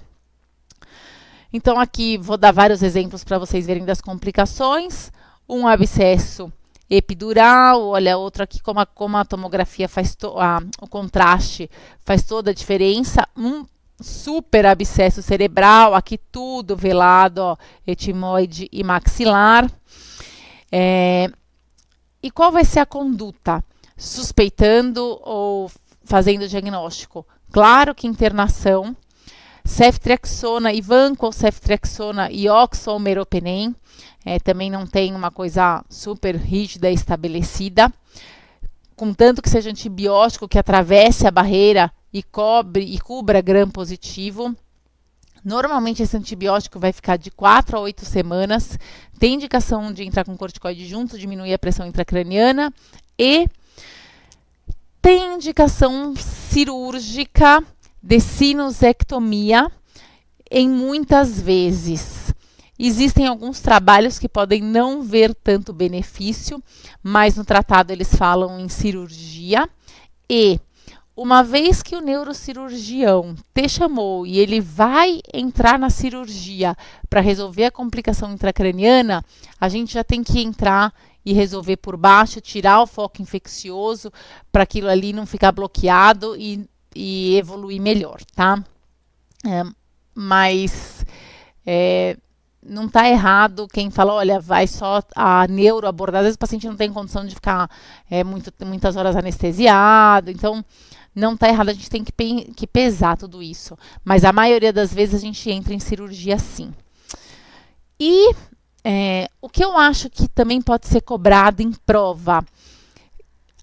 Então, aqui vou dar vários exemplos para vocês verem das complicações. Um abscesso epidural, olha, outro aqui, como a tomografia faz o contraste faz toda a diferença. Um super abscesso cerebral, aqui tudo velado, ó, etimoide e maxilar. E qual vai ser a conduta? Suspeitando ou fazendo diagnóstico? Claro que internação. ceftriaxona, Ivanco, ceftriaxona e oxomeropenem. Também não tem uma coisa super rígida e estabelecida. Contanto que seja antibiótico que atravesse a barreira e cubra gram positivo. Normalmente esse antibiótico vai ficar de 4 a 8 semanas. Tem indicação de entrar com corticoide junto, diminuir a pressão intracraniana. E tem indicação cirúrgica de sinusectomia em muitas vezes. Existem alguns trabalhos que podem não ver tanto benefício, mas no tratado eles falam em cirurgia. E uma vez que o neurocirurgião te chamou e ele vai entrar na cirurgia para resolver a complicação intracraniana, a gente já tem que entrar e resolver por baixo, tirar o foco infeccioso para aquilo ali não ficar bloqueado e evoluir melhor, tá? Mas não está errado quem fala, olha, vai só a neuro abordar. Às vezes o paciente não tem condição de ficar muitas horas anestesiado, então não está errado, a gente tem que pesar tudo isso. Mas a maioria das vezes a gente entra em cirurgia sim. E o que eu acho que também pode ser cobrado em prova?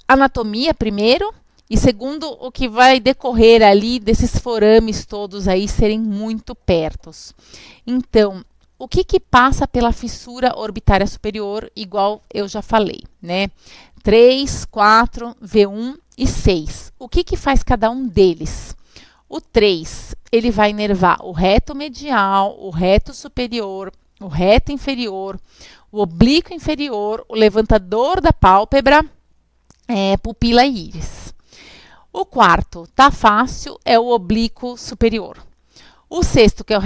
Anatomia primeiro, e segundo, o que vai decorrer ali desses forames todos aí serem muito pertos. Então, o que passa pela fissura orbitária superior, igual eu já falei, né? 3, 4, V1 e 6. O que faz cada um deles? O 3, ele vai inervar o reto medial, o reto superior, o reto inferior, o oblíquo inferior, o levantador da pálpebra, pupila e íris. O 4, tá fácil, é o oblíquo superior. O 6º, que é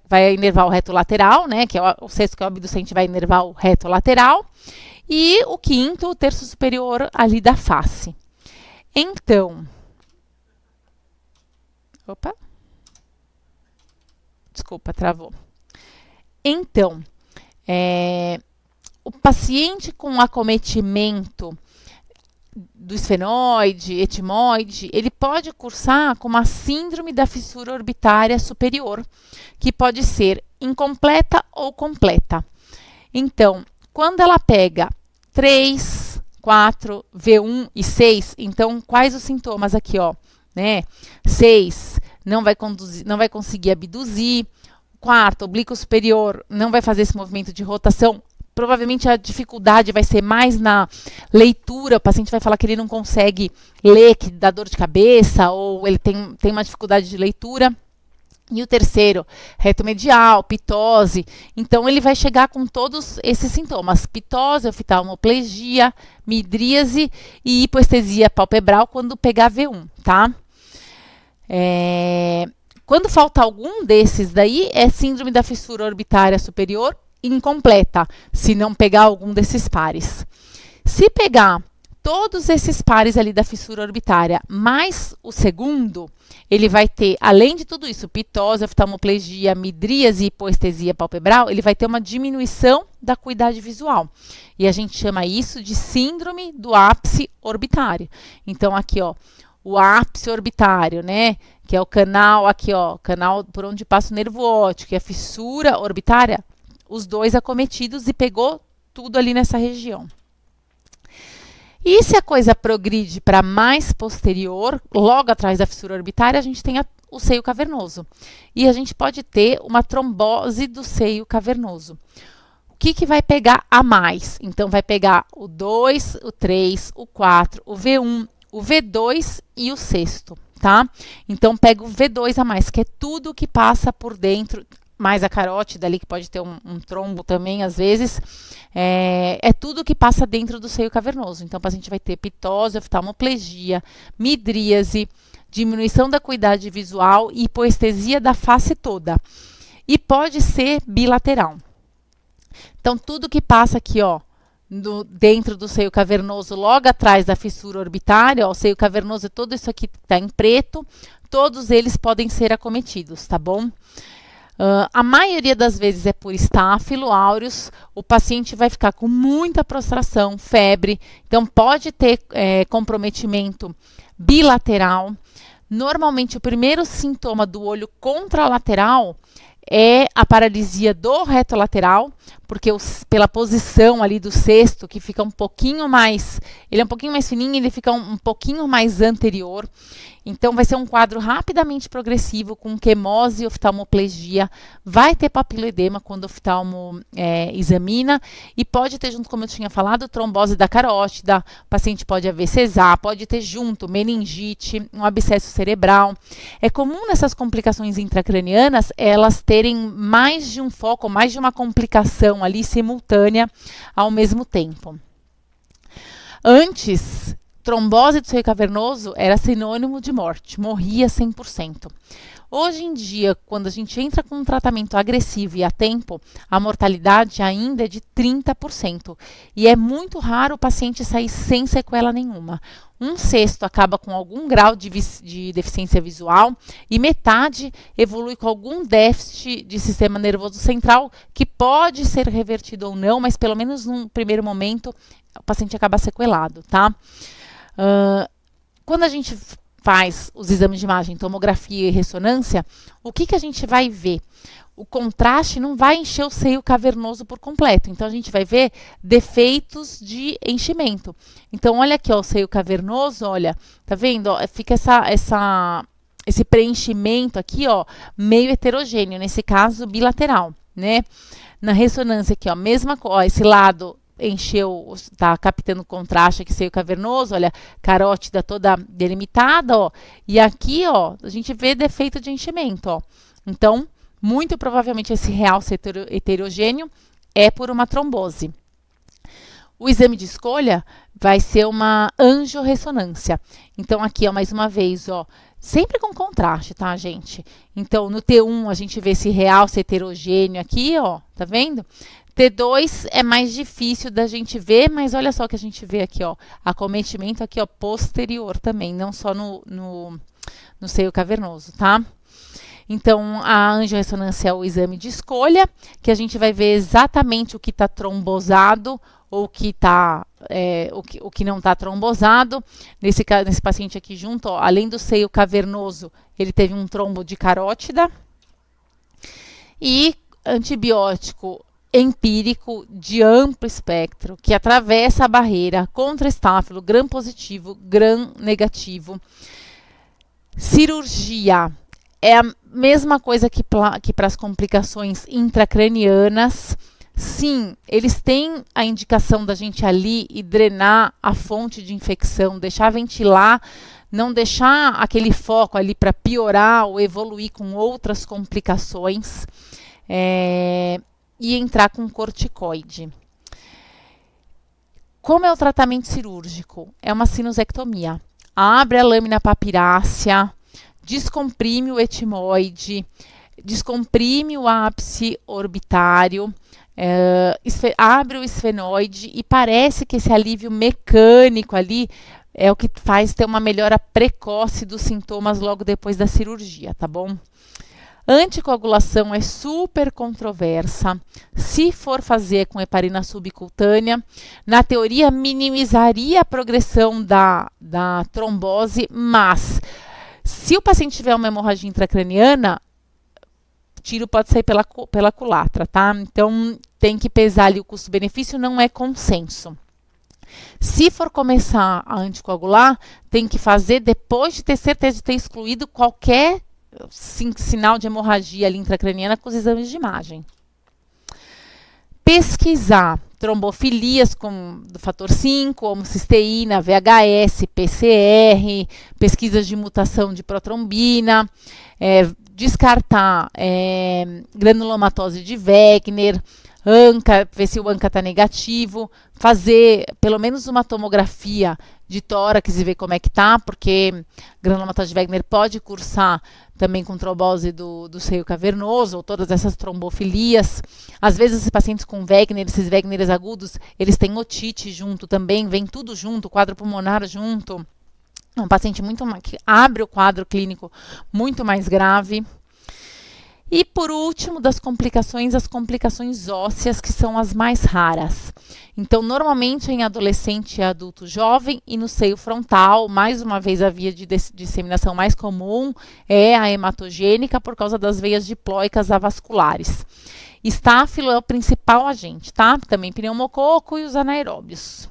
vai inervar o reto lateral, né? Que é o 6º, que é o abducente, vai inervar o reto lateral. E o 5º, o terço superior ali da face. Então, desculpa, travou. Então, o paciente com acometimento do esfenoide, etimoide, ele pode cursar com uma síndrome da fissura orbitária superior, que pode ser incompleta ou completa. Então, quando ela pega 3, 4, V1 e 6, então quais os sintomas aqui, ó, né? 6, não vai conseguir abduzir. 4, oblíquo superior, não vai fazer esse movimento de rotação. Provavelmente a dificuldade vai ser mais na leitura, o paciente vai falar que ele não consegue ler, que dá dor de cabeça, ou ele tem uma dificuldade de leitura. E o terceiro, reto medial, pitose. Então, ele vai chegar com todos esses sintomas: pitose, oftalmoplegia, midríase e hipoestesia palpebral quando pegar V1, tá? Quando falta algum desses daí, é síndrome da fissura orbitária superior incompleta, se não pegar algum desses pares. Se pegar todos esses pares ali da fissura orbitária, mais o segundo, ele vai ter, além de tudo isso, pitose, oftalmoplegia, midríase e hipoestesia palpebral, ele vai ter uma diminuição da acuidade visual. E a gente chama isso de síndrome do ápice orbitário. Então, aqui, ó, o ápice orbitário, né? Que é o canal, aqui, ó, canal por onde passa o nervo óptico, e a fissura orbitária, os dois acometidos, e pegou tudo ali nessa região. E se a coisa progride para mais posterior, logo atrás da fissura orbitária, a gente tem o seio cavernoso. E a gente pode ter uma trombose do seio cavernoso. O que vai pegar a mais? Então, vai pegar o 2, o 3, o 4, o V1, o V2 e o 6º, tá? Então, pega o V2 a mais, que é tudo que passa por dentro, mais a carótida ali, que pode ter um trombo também, às vezes, é tudo que passa dentro do seio cavernoso. Então, o paciente vai ter pitose, oftalmoplegia, midríase, diminuição da acuidade visual e hipoestesia da face toda. E pode ser bilateral. Então, tudo que passa aqui, ó, dentro do seio cavernoso, logo atrás da fissura orbitária, ó, o seio cavernoso é tudo isso aqui que está em preto, todos eles podem ser acometidos, tá bom? A maioria das vezes é por estáfilo aureus, o paciente vai ficar com muita prostração, febre, então pode ter comprometimento bilateral. Normalmente, o primeiro sintoma do olho contralateral é a paralisia do reto lateral, porque pela posição ali do cesto, que fica um pouquinho mais, ele é um pouquinho mais fininho, ele fica um pouquinho mais anterior. Então, vai ser um quadro rapidamente progressivo, com quemose e oftalmoplegia. Vai ter papiloedema quando o oftalmo examina. E pode ter junto, como eu tinha falado, trombose da carótida. O paciente pode haver cesar, pode ter junto meningite, um abscesso cerebral. É comum nessas complicações intracranianas, elas terem mais de um foco, mais de uma complicação ali simultânea ao mesmo tempo. Antes, trombose do seio cavernoso era sinônimo de morte, morria 100%. Hoje em dia, quando a gente entra com um tratamento agressivo e a tempo, a mortalidade ainda é de 30%. E é muito raro o paciente sair sem sequela nenhuma. Um sexto acaba com algum grau de deficiência visual e metade evolui com algum déficit de sistema nervoso central, que pode ser revertido ou não, mas pelo menos num primeiro momento o paciente acaba sequelado, tá? Quando a gente faz os exames de imagem, tomografia e ressonância, o que a gente vai ver? O contraste não vai encher o seio cavernoso por completo. Então, a gente vai ver defeitos de enchimento. Então, olha aqui, ó, o seio cavernoso, olha, tá vendo? Ó, fica esse preenchimento aqui, ó, meio heterogêneo, nesse caso, bilateral, né? Na ressonância aqui, ó, mesma coisa, esse lado encheu, tá captando contraste aqui, seio cavernoso, olha, carótida toda delimitada, ó, e aqui, ó, a gente vê defeito de enchimento, ó. Então, muito provavelmente esse realce heterogêneo é por uma trombose. O exame de escolha vai ser uma angiorressonância. Então, aqui, ó, mais uma vez, ó, sempre com contraste, tá, gente? Então, no T1, a gente vê esse realce heterogêneo aqui, ó, tá vendo? T2 é mais difícil da gente ver, mas olha só que a gente vê aqui, ó, acometimento aqui, ó, posterior também, não só no seio cavernoso, tá? Então, a angiorressonância é o exame de escolha, que a gente vai ver exatamente o que está trombosado ou o que não está trombosado. Nesse paciente aqui junto, ó, além do seio cavernoso, ele teve um trombo de carótida. E antibiótico empírico de amplo espectro, que atravessa a barreira contra estáfilo, gram positivo, gram negativo. Cirurgia é a mesma coisa que para as complicações intracranianas. Sim, eles têm a indicação da gente ali e drenar a fonte de infecção, deixar ventilar, não deixar aquele foco ali para piorar ou evoluir com outras complicações. E entrar com corticoide. Como é o tratamento cirúrgico? É uma sinusectomia. Abre a lâmina papirácea, descomprime o etimoide, descomprime o ápice orbitário, abre o esfenoide e parece que esse alívio mecânico ali é o que faz ter uma melhora precoce dos sintomas logo depois da cirurgia, tá bom? Anticoagulação é super controversa. Se for fazer com heparina subcutânea, na teoria minimizaria a progressão da trombose, mas se o paciente tiver uma hemorragia intracraniana, o tiro pode sair pela culatra, tá? Então, tem que pesar ali o custo-benefício, não é consenso. Se for começar a anticoagular, tem que fazer depois de ter certeza de ter excluído qualquer sinal de hemorragia ali intracraniana com os exames de imagem. Pesquisar trombofilias do fator 5, homocisteína, VHS, PCR, pesquisas de mutação de protrombina, descartar granulomatose de Wegener, ANCA, ver se o ANCA está negativo, fazer pelo menos uma tomografia de tórax e ver como é que tá, porque granulomatose de Wegener pode cursar também com trombose do seio cavernoso, ou todas essas trombofilias. Às vezes, esses pacientes com Wegener, esses Wegeners agudos, eles têm otite junto também, vem tudo junto, quadro pulmonar junto. É um paciente que abre o quadro clínico muito mais grave. E por último, das complicações, as complicações ósseas, que são as mais raras. Então, normalmente em adolescente e adulto jovem e no seio frontal, mais uma vez a via de disseminação mais comum é a hematogênica por causa das veias diploicas avasculares. Estáfilo é o principal agente, tá? Também pneumococo e os anaeróbios.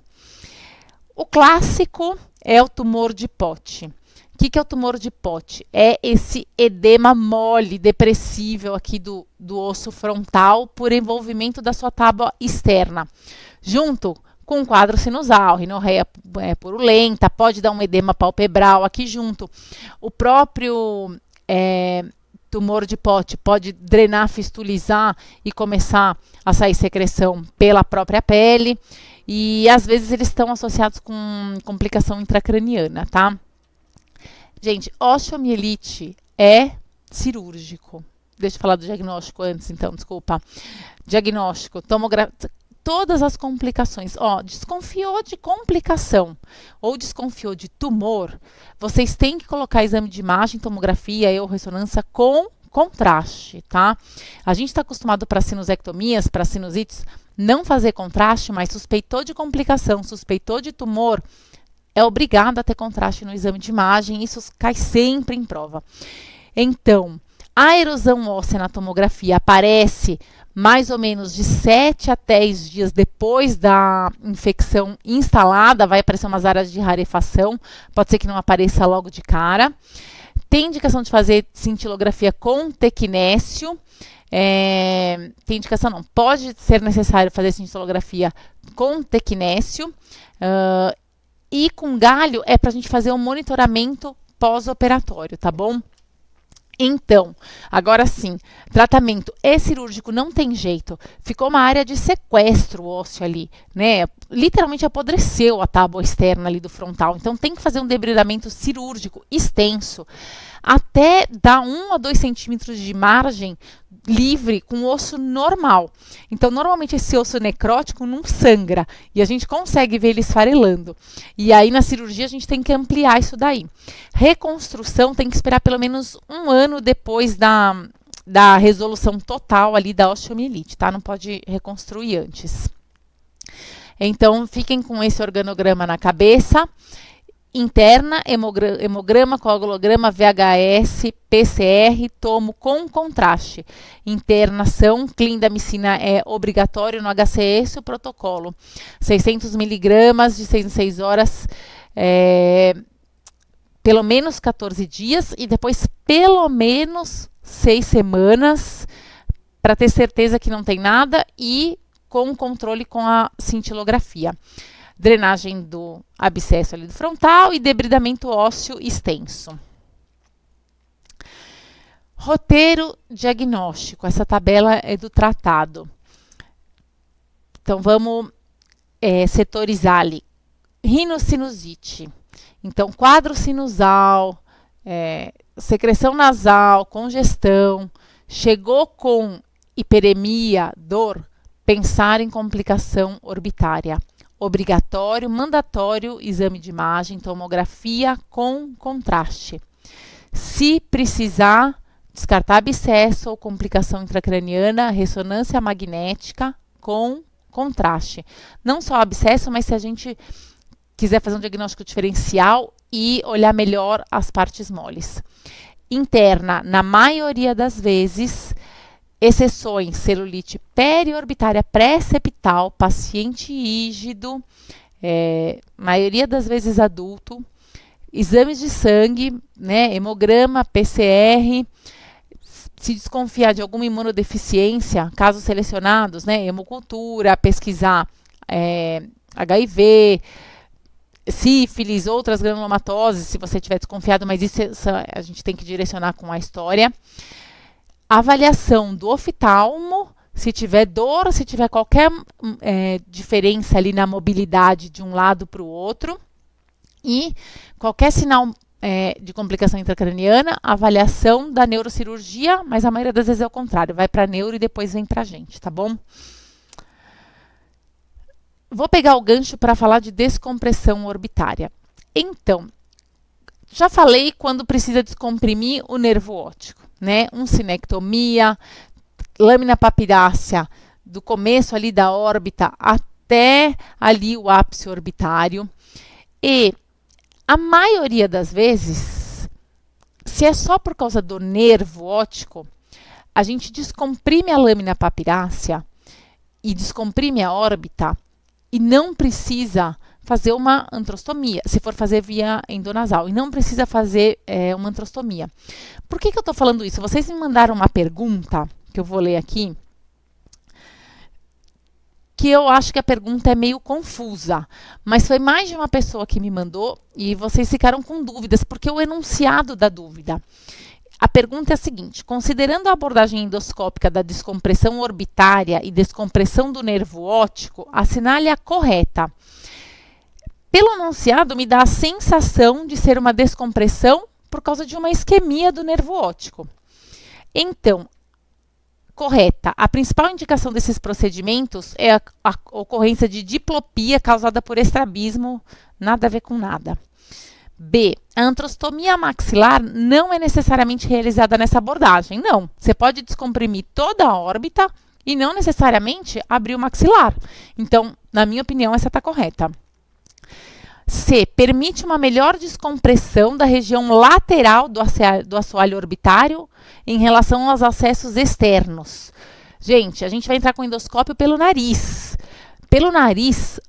O clássico é o tumor de Pote. O que é o tumor de Pote? É esse edema mole, depressível aqui do osso frontal por envolvimento da sua tábua externa, junto com um quadro sinusal, rinorreia purulenta, pode dar um edema palpebral aqui junto. O próprio tumor de Pote pode drenar, fistulizar e começar a sair secreção pela própria pele. E às vezes eles estão associados com complicação intracraniana, tá? Gente, osteomielite é cirúrgico. Deixa eu falar do diagnóstico antes, então, desculpa. Diagnóstico, tomografia, todas as complicações. Ó, desconfiou de complicação ou desconfiou de tumor, vocês têm que colocar exame de imagem, tomografia ou ressonância com contraste, tá? A gente está acostumado para sinusectomias, para sinusites, não fazer contraste, mas suspeitou de complicação, suspeitou de tumor, é obrigado a ter contraste no exame de imagem, isso cai sempre em prova. Então, a erosão óssea na tomografia aparece mais ou menos de 7 a 10 dias depois da infecção instalada, vai aparecer umas áreas de rarefação, pode ser que não apareça logo de cara. Tem indicação de fazer cintilografia com tecnésio, tem indicação não, pode ser necessário fazer cintilografia com tecnésio, e com galho é para a gente fazer um monitoramento pós-operatório, tá bom? Então, agora sim, tratamento é cirúrgico, não tem jeito. Ficou uma área de sequestro ósseo ali, né? Literalmente apodreceu a tábua externa ali do frontal. Então, tem que fazer um debridamento cirúrgico extenso, até dar 1 a 2 centímetros de margem livre com osso normal. Então, normalmente esse osso necrótico não sangra e a gente consegue ver ele esfarelando. E aí, na cirurgia, a gente tem que ampliar isso daí. Reconstrução tem que esperar pelo menos 1 ano depois da resolução total ali da osteomielite, tá? Não pode reconstruir antes. Então, fiquem com esse organograma na cabeça. Interna, hemograma, coagulograma, VHS, PCR, tomo com contraste. Internação, clindamicina é obrigatório no HCS, o protocolo. 600 miligramas de 6 em 6 horas, pelo menos 14 dias e depois pelo menos 6 semanas, para ter certeza que não tem nada e com controle com a cintilografia. Drenagem do abscesso ali do frontal e debridamento ósseo extenso. Roteiro diagnóstico. Essa tabela é do tratado. Então, vamos setorizar ali. Rinocinusite. Então, quadro sinusal, secreção nasal, congestão, chegou com hiperemia, dor, pensar em complicação orbitária. Obrigatório, mandatório, exame de imagem, tomografia com contraste. Se precisar, descartar abscesso ou complicação intracraniana, ressonância magnética com contraste. Não só abscesso, mas se a gente quiser fazer um diagnóstico diferencial e olhar melhor as partes moles. Interna, na maioria das vezes, exceções, celulite periorbitária pré-septal, paciente rígido, maioria das vezes adulto, exames de sangue, né, hemograma, PCR, se desconfiar de alguma imunodeficiência, casos selecionados, né, hemocultura, pesquisar HIV, sífilis, outras granulomatoses, se você tiver desconfiado, mas isso a gente tem que direcionar com a história. Avaliação do oftalmo, se tiver dor, se tiver qualquer diferença ali na mobilidade de um lado para o outro. E qualquer sinal de complicação intracraniana, avaliação da neurocirurgia, mas a maioria das vezes é o contrário, vai para a neuro e depois vem para a gente, tá bom? Vou pegar o gancho para falar de descompressão orbitária. Então, já falei quando precisa descomprimir o nervo óptico. né? Sinectomia, lâmina papirácea do começo ali da órbita até ali o ápice orbitário. E a maioria das vezes, se é só por causa do nervo óptico, a gente descomprime a lâmina papirácea e descomprime a órbita e não precisa fazer uma antrostomia, se for fazer via endonasal, e não precisa fazer uma antrostomia. Por que eu estou falando isso? Vocês me mandaram uma pergunta, que eu vou ler aqui, que eu acho que a pergunta é meio confusa, mas foi mais de uma pessoa que me mandou e vocês ficaram com dúvidas, porque o enunciado da dúvida. A pergunta é a seguinte: considerando a abordagem endoscópica da descompressão orbitária e descompressão do nervo óptico, assinale a correta. Pelo enunciado, me dá a sensação de ser uma descompressão por causa de uma isquemia do nervo óptico. Então, correta. A principal indicação desses procedimentos é a ocorrência de diplopia causada por estrabismo, nada a ver com nada. B. A antrostomia maxilar não é necessariamente realizada nessa abordagem. Não. Você pode descomprimir toda a órbita e não necessariamente abrir o maxilar. Então, na minha opinião, essa está correta. C. Permite uma melhor descompressão da região lateral do assoalho orbitário em relação aos acessos externos. Gente, a gente vai entrar com o endoscópio pelo nariz. Pelo nariz,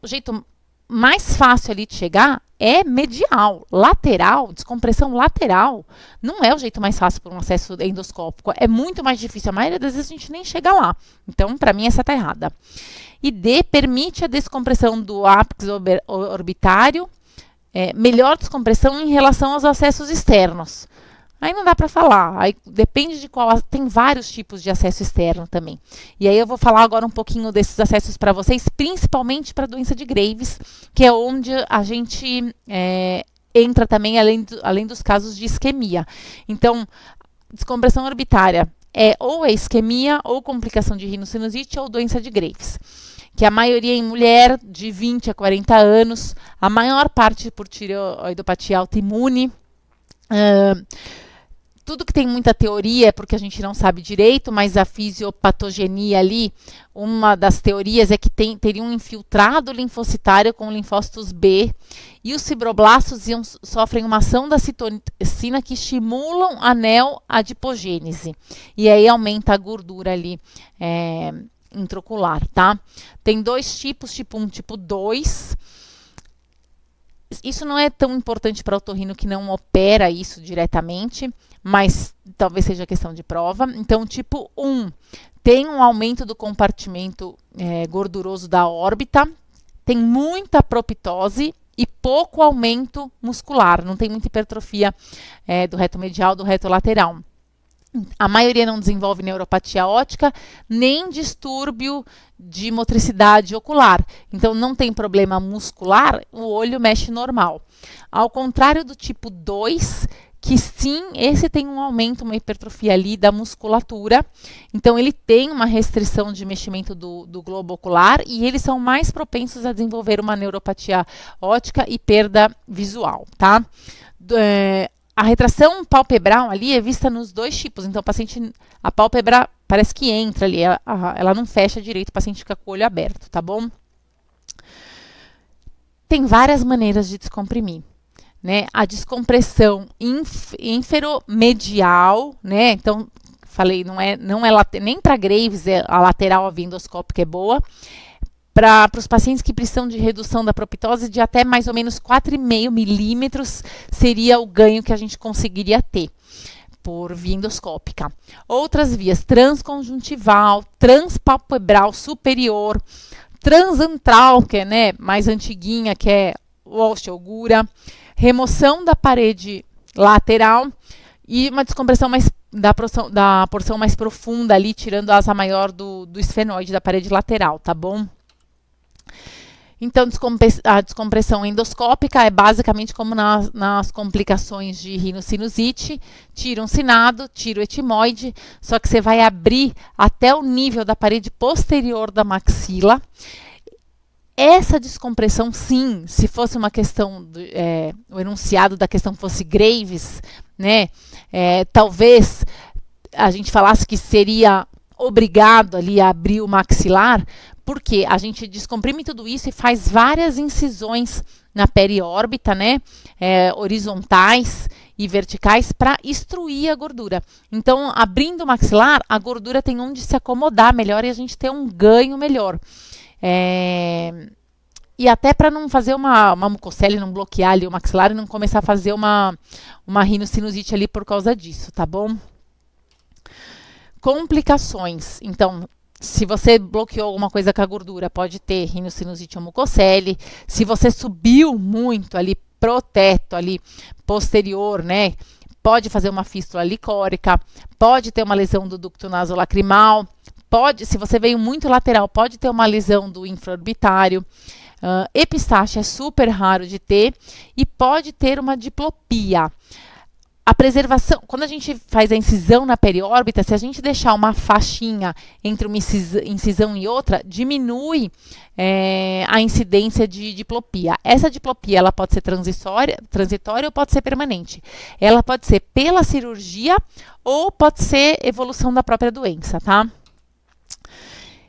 o jeito mais fácil ali de chegar é medial. Lateral, descompressão lateral, não é o jeito mais fácil para um acesso endoscópico. É muito mais difícil. A maioria das vezes a gente nem chega lá. Então, para mim, essa está errada. E D, permite a descompressão do ápice orbitário, melhor descompressão em relação aos acessos externos. Aí não dá para falar, aí depende de qual, tem vários tipos de acesso externo também. E aí eu vou falar agora um pouquinho desses acessos para vocês, principalmente para a doença de Graves, que é onde a gente entra também, além dos casos de isquemia. Então, descompressão orbitária ou é isquemia, ou complicação de rinocinusite, ou doença de Graves, que a maioria em mulher de 20 a 40 anos, a maior parte por tireoidopatia autoimune. Tudo que tem muita teoria é porque a gente não sabe direito, mas a fisiopatogenia ali, uma das teorias é que teria um infiltrado linfocitário com linfócitos B, e os fibroblastos sofrem uma ação da citocina que estimulam a neoadipogênese, e aí aumenta a gordura ali intraocular, tá? Tem dois tipos, tipo 1 e tipo 2. Isso não é tão importante para o otorrino que não opera isso diretamente, mas talvez seja questão de prova. Então, tipo 1, tem um aumento do compartimento gorduroso da órbita, tem muita proptose e pouco aumento muscular, não tem muita hipertrofia do reto medial, do reto lateral. A maioria não desenvolve neuropatia óptica, nem distúrbio de motricidade ocular. Então, não tem problema muscular, o olho mexe normal. Ao contrário do tipo 2, que sim, esse tem um aumento, uma hipertrofia ali da musculatura. Então, ele tem uma restrição de meximento do globo ocular e eles são mais propensos a desenvolver uma neuropatia óptica e perda visual, tá? A retração palpebral ali é vista nos dois tipos. Então, a pálpebra parece que entra ali, ela não fecha direito, o paciente fica com o olho aberto, tá bom? Tem várias maneiras de descomprimir, né? A descompressão inferomedial, né? Então, falei, não é nem para Graves, a lateral, a via endoscópica é boa. Para os pacientes que precisam de redução da proptose de até mais ou menos 4,5 milímetros seria o ganho que a gente conseguiria ter por via endoscópica. Outras vias, transconjuntival, transpalpebral superior, transantral, que é mais antiguinha, que é o osteogura, remoção da parede lateral e uma descompressão da porção mais profunda ali, tirando a asa maior do esfenoide da parede lateral, tá bom? Então, a descompressão endoscópica é basicamente como nas complicações de rinocinusite, tira um sinado, tira o etimoide, só que você vai abrir até o nível da parede posterior da maxila. Essa descompressão, sim, se fosse uma questão, o enunciado da questão fosse Graves, né, talvez a gente falasse que seria obrigado ali a abrir o maxilar, porque a gente descomprime tudo isso e faz várias incisões na periórbita, né, horizontais e verticais para extruir a gordura. Então, abrindo o maxilar, a gordura tem onde se acomodar melhor e a gente tem um ganho melhor. E até para não fazer uma mucocele, não bloquear ali o maxilar e não começar a fazer uma rinocinusite ali por causa disso, tá bom? Complicações. Então, se você bloqueou alguma coisa com a gordura, pode ter rinocinusite ou mucocele. Se você subiu muito ali pro teto ali posterior, né? Pode fazer uma fístula licórica, pode ter uma lesão do ducto nasolacrimal, se você veio muito lateral, pode ter uma lesão do infraorbitário. Epistaxe é super raro de ter e pode ter uma diplopia. A preservação, quando a gente faz a incisão na periórbita, se a gente deixar uma faixinha entre uma incisão e outra, diminui a incidência de diplopia. Essa diplopia ela pode ser transitória ou pode ser permanente. Ela pode ser pela cirurgia ou pode ser evolução da própria doença, tá?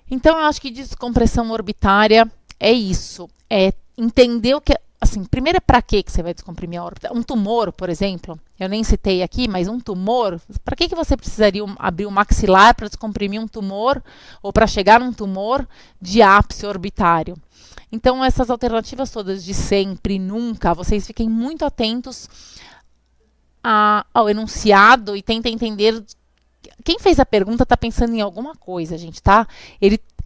Então, eu acho que descompressão orbitária é isso. É entender o que... Assim, primeiro, para que você vai descomprimir a órbita? Um tumor, por exemplo, eu nem citei aqui, mas um tumor, para que você precisaria abrir o maxilar para descomprimir um tumor ou para chegar num tumor de ápice orbitário? Então, essas alternativas todas de sempre, nunca, vocês fiquem muito atentos ao enunciado e tentem entender. Quem fez a pergunta está pensando em alguma coisa, gente, tá?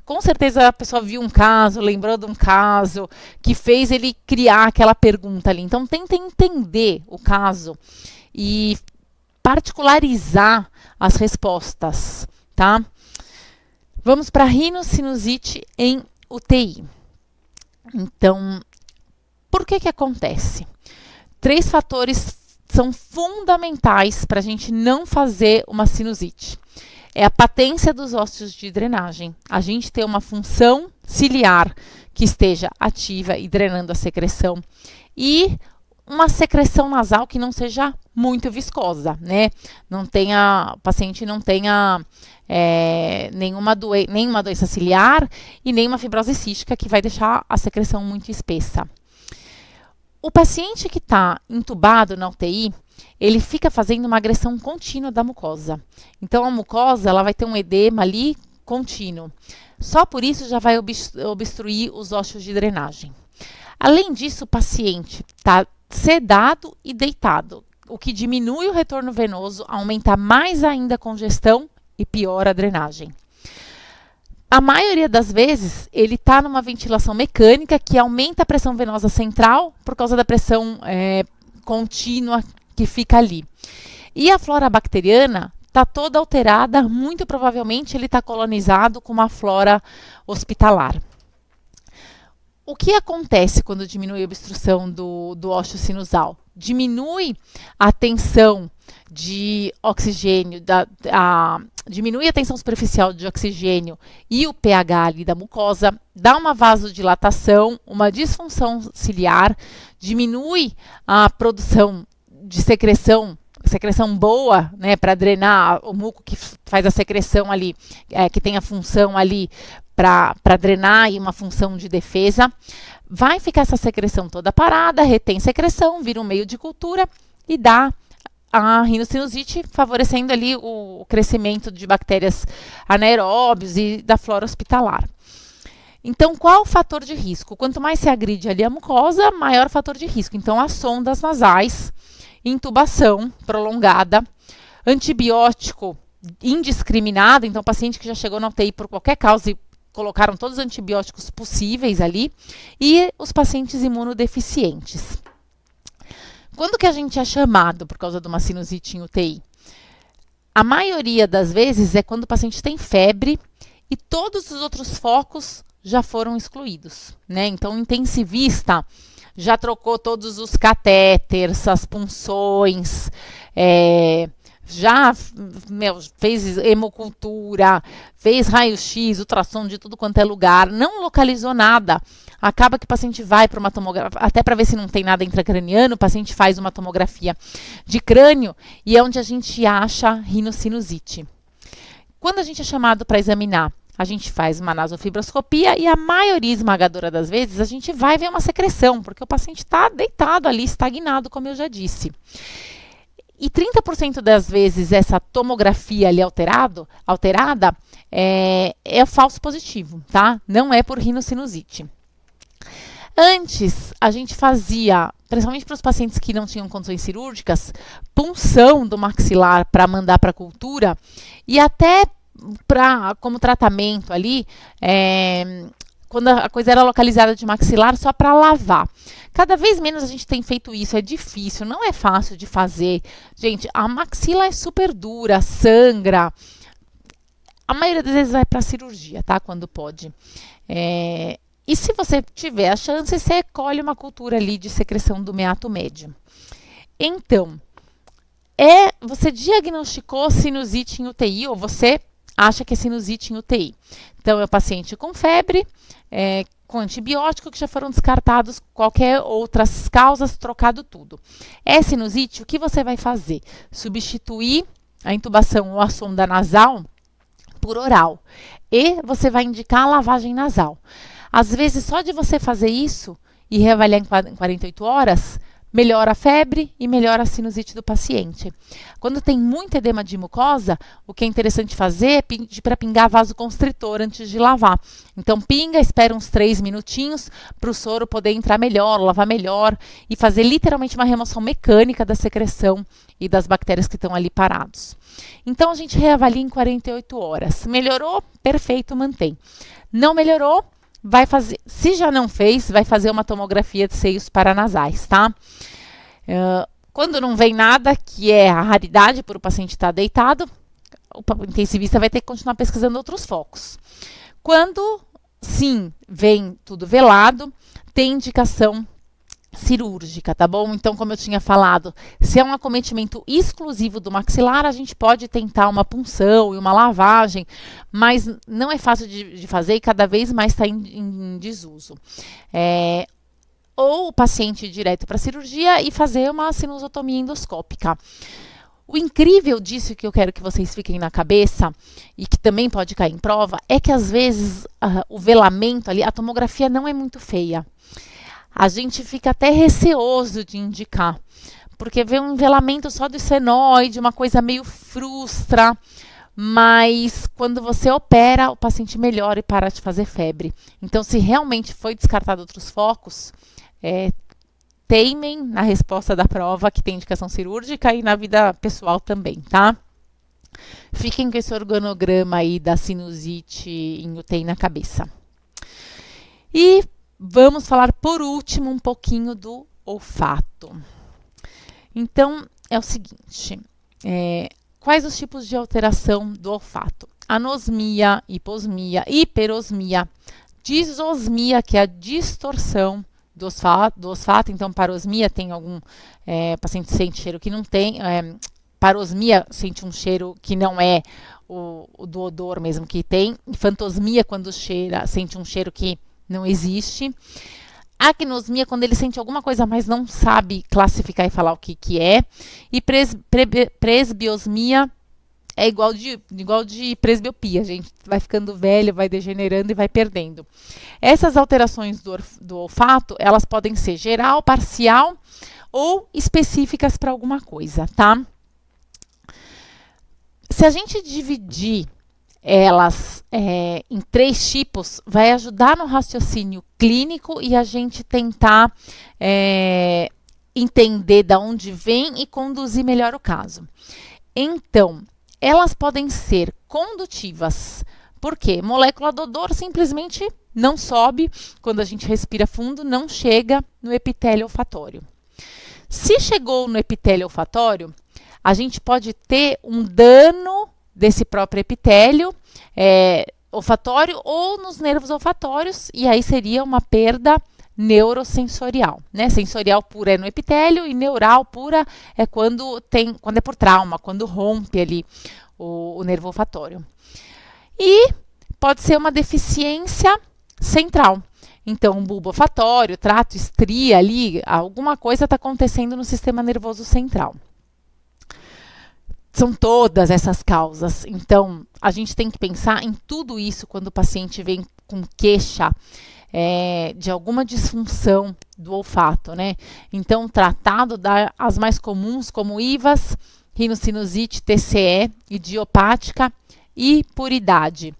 Com certeza a pessoa viu um caso, lembrou de um caso que fez ele criar aquela pergunta ali. Então, tentem entender o caso e particularizar as respostas, tá? Vamos para rinocinusite em UTI. Então, por que acontece? 3 fatores são fundamentais para a gente não fazer uma sinusite. É a patência dos ossos de drenagem. A gente ter uma função ciliar que esteja ativa e drenando a secreção. E uma secreção nasal que não seja muito viscosa, né? O paciente não tenha nenhuma doença ciliar e nenhuma fibrose cística que vai deixar a secreção muito espessa. O paciente que está entubado na UTI, ele fica fazendo uma agressão contínua da mucosa. Então, a mucosa ela vai ter um edema ali contínuo. Só por isso já vai obstruir os ossos de drenagem. Além disso, o paciente está sedado e deitado, o que diminui o retorno venoso, aumenta mais ainda a congestão e piora a drenagem. A maioria das vezes, ele está numa ventilação mecânica que aumenta a pressão venosa central por causa da pressão contínua que fica ali. E a flora bacteriana está toda alterada, muito provavelmente ele está colonizado com uma flora hospitalar. O que acontece quando diminui a obstrução do ósseo sinusal? Diminui a tensão de oxigênio, diminui a tensão superficial de oxigênio e o pH ali da mucosa, dá uma vasodilatação, uma disfunção ciliar, diminui a produção de secreção boa, né, para drenar o muco que faz a secreção ali, que tem a função ali para drenar e uma função de defesa. Vai ficar essa secreção toda parada, retém secreção, vira um meio de cultura e dá a rinocinusite, favorecendo ali o crescimento de bactérias anaeróbios e da flora hospitalar. Então, qual o fator de risco? Quanto mais se agride ali a mucosa, maior o fator de risco. Então, as sondas nasais, intubação prolongada, antibiótico indiscriminado, então paciente que já chegou na UTI por qualquer causa e colocaram todos os antibióticos possíveis ali, e os pacientes imunodeficientes. Quando que a gente é chamado por causa de uma sinusite em UTI? A maioria das vezes é quando o paciente tem febre e todos os outros focos já foram excluídos, né? Então, o intensivista já trocou todos os catéteres, as punções, já fez hemocultura, fez raio-x, ultrassom de tudo quanto é lugar, não localizou nada. Acaba que o paciente vai para uma tomografia, até para ver se não tem nada intracraniano, o paciente faz uma tomografia de crânio e é onde a gente acha rinocinusite. Quando a gente é chamado para examinar, a gente faz uma nasofibroscopia e a maioria esmagadora das vezes a gente vai ver uma secreção, porque o paciente está deitado ali, estagnado, como eu já disse. E 30% das vezes essa tomografia ali alterada é falso positivo, tá? Não é por rinocinusite. Antes, a gente fazia, principalmente para os pacientes que não tinham condições cirúrgicas, punção do maxilar para mandar para a cultura e até como tratamento ali, quando a coisa era localizada de maxilar, só para lavar. Cada vez menos a gente tem feito isso, é difícil, não é fácil de fazer. Gente, a maxila é super dura, sangra. A maioria das vezes vai para cirurgia, tá? Quando pode. E se você tiver a chance, você colhe uma cultura ali de secreção do meato médio. Então, você diagnosticou sinusite em UTI ou você acha que é sinusite em UTI. Então, é o paciente com febre, com antibiótico, que já foram descartados qualquer outras causas, trocado tudo. É sinusite, o que você vai fazer? Substituir a intubação ou a sonda nasal por oral. E você vai indicar a lavagem nasal. Às vezes, só de você fazer isso e reavaliar em 48 horas, melhora a febre e melhora a sinusite do paciente. Quando tem muito edema de mucosa, o que é interessante fazer é pedir para pingar vasoconstritor antes de lavar. Então, pinga, espera uns 3 minutinhos para o soro poder entrar melhor, lavar melhor e fazer literalmente uma remoção mecânica da secreção e das bactérias que estão ali parados. Então, a gente reavalia em 48 horas. Melhorou? Perfeito, mantém. Não melhorou? Vai fazer, se já não fez, vai fazer uma tomografia de seios paranasais, tá? Quando não vem nada, que é a raridade por o paciente estar deitado, o intensivista vai ter que continuar pesquisando outros focos. Quando, sim, vem tudo velado, tem indicação cirúrgica, tá bom? Então, como eu tinha falado, se é um acometimento exclusivo do maxilar, a gente pode tentar uma punção e uma lavagem, mas não é fácil de fazer e cada vez mais está em desuso. Ou o paciente ir direto para a cirurgia e fazer uma sinusotomia endoscópica. O incrível disso que eu quero que vocês fiquem na cabeça e que também pode cair em prova é que às vezes o velamento ali, a tomografia não é muito feia. A gente fica até receoso de indicar, porque vê um envelamento só do esfenoide, uma coisa meio frustra, mas quando você opera, o paciente melhora e para de fazer febre. Então, se realmente foi descartado outros focos, teimem na resposta da prova que tem indicação cirúrgica e na vida pessoal também, tá? Fiquem com esse organograma aí da sinusite em UTI na cabeça. E vamos falar, por último, um pouquinho do olfato. Então, é o seguinte, quais os tipos de alteração do olfato? Anosmia, hiposmia, hiperosmia, disosmia, que é a distorção do olfato. Então, parosmia, tem algum paciente sente cheiro que não tem, parosmia, sente um cheiro que não é o do odor mesmo que tem, fantosmia, quando cheira, sente um cheiro que não existe. Acnosmia, quando ele sente alguma coisa, mas não sabe classificar e falar o que é. E presbiosmia é igual de presbiopia, gente. Vai ficando velho, vai degenerando e vai perdendo. Essas alterações do olfato, elas podem ser geral, parcial ou específicas para alguma coisa, tá? Se a gente dividir elas em 3 tipos, vai ajudar no raciocínio clínico e a gente tentar entender de onde vem e conduzir melhor o caso. Então, elas podem ser condutivas, porque molécula do odor simplesmente não sobe, quando a gente respira fundo, não chega no epitélio olfatório. Se chegou no epitélio olfatório, a gente pode ter um dano desse próprio epitélio olfatório ou nos nervos olfatórios, e aí seria uma perda neurosensorial, né? Sensorial pura é no epitélio e neural pura é quando é por trauma, quando rompe ali o nervo olfatório. E pode ser uma deficiência central. Então, um bulbo olfatório, trato, estria ali, alguma coisa está acontecendo no sistema nervoso central. São todas essas causas. Então, a gente tem que pensar em tudo isso quando o paciente vem com queixa de alguma disfunção do olfato, né? Então, tratado das mais comuns, como IVAS, rinocinusite, TCE, idiopática e por idade.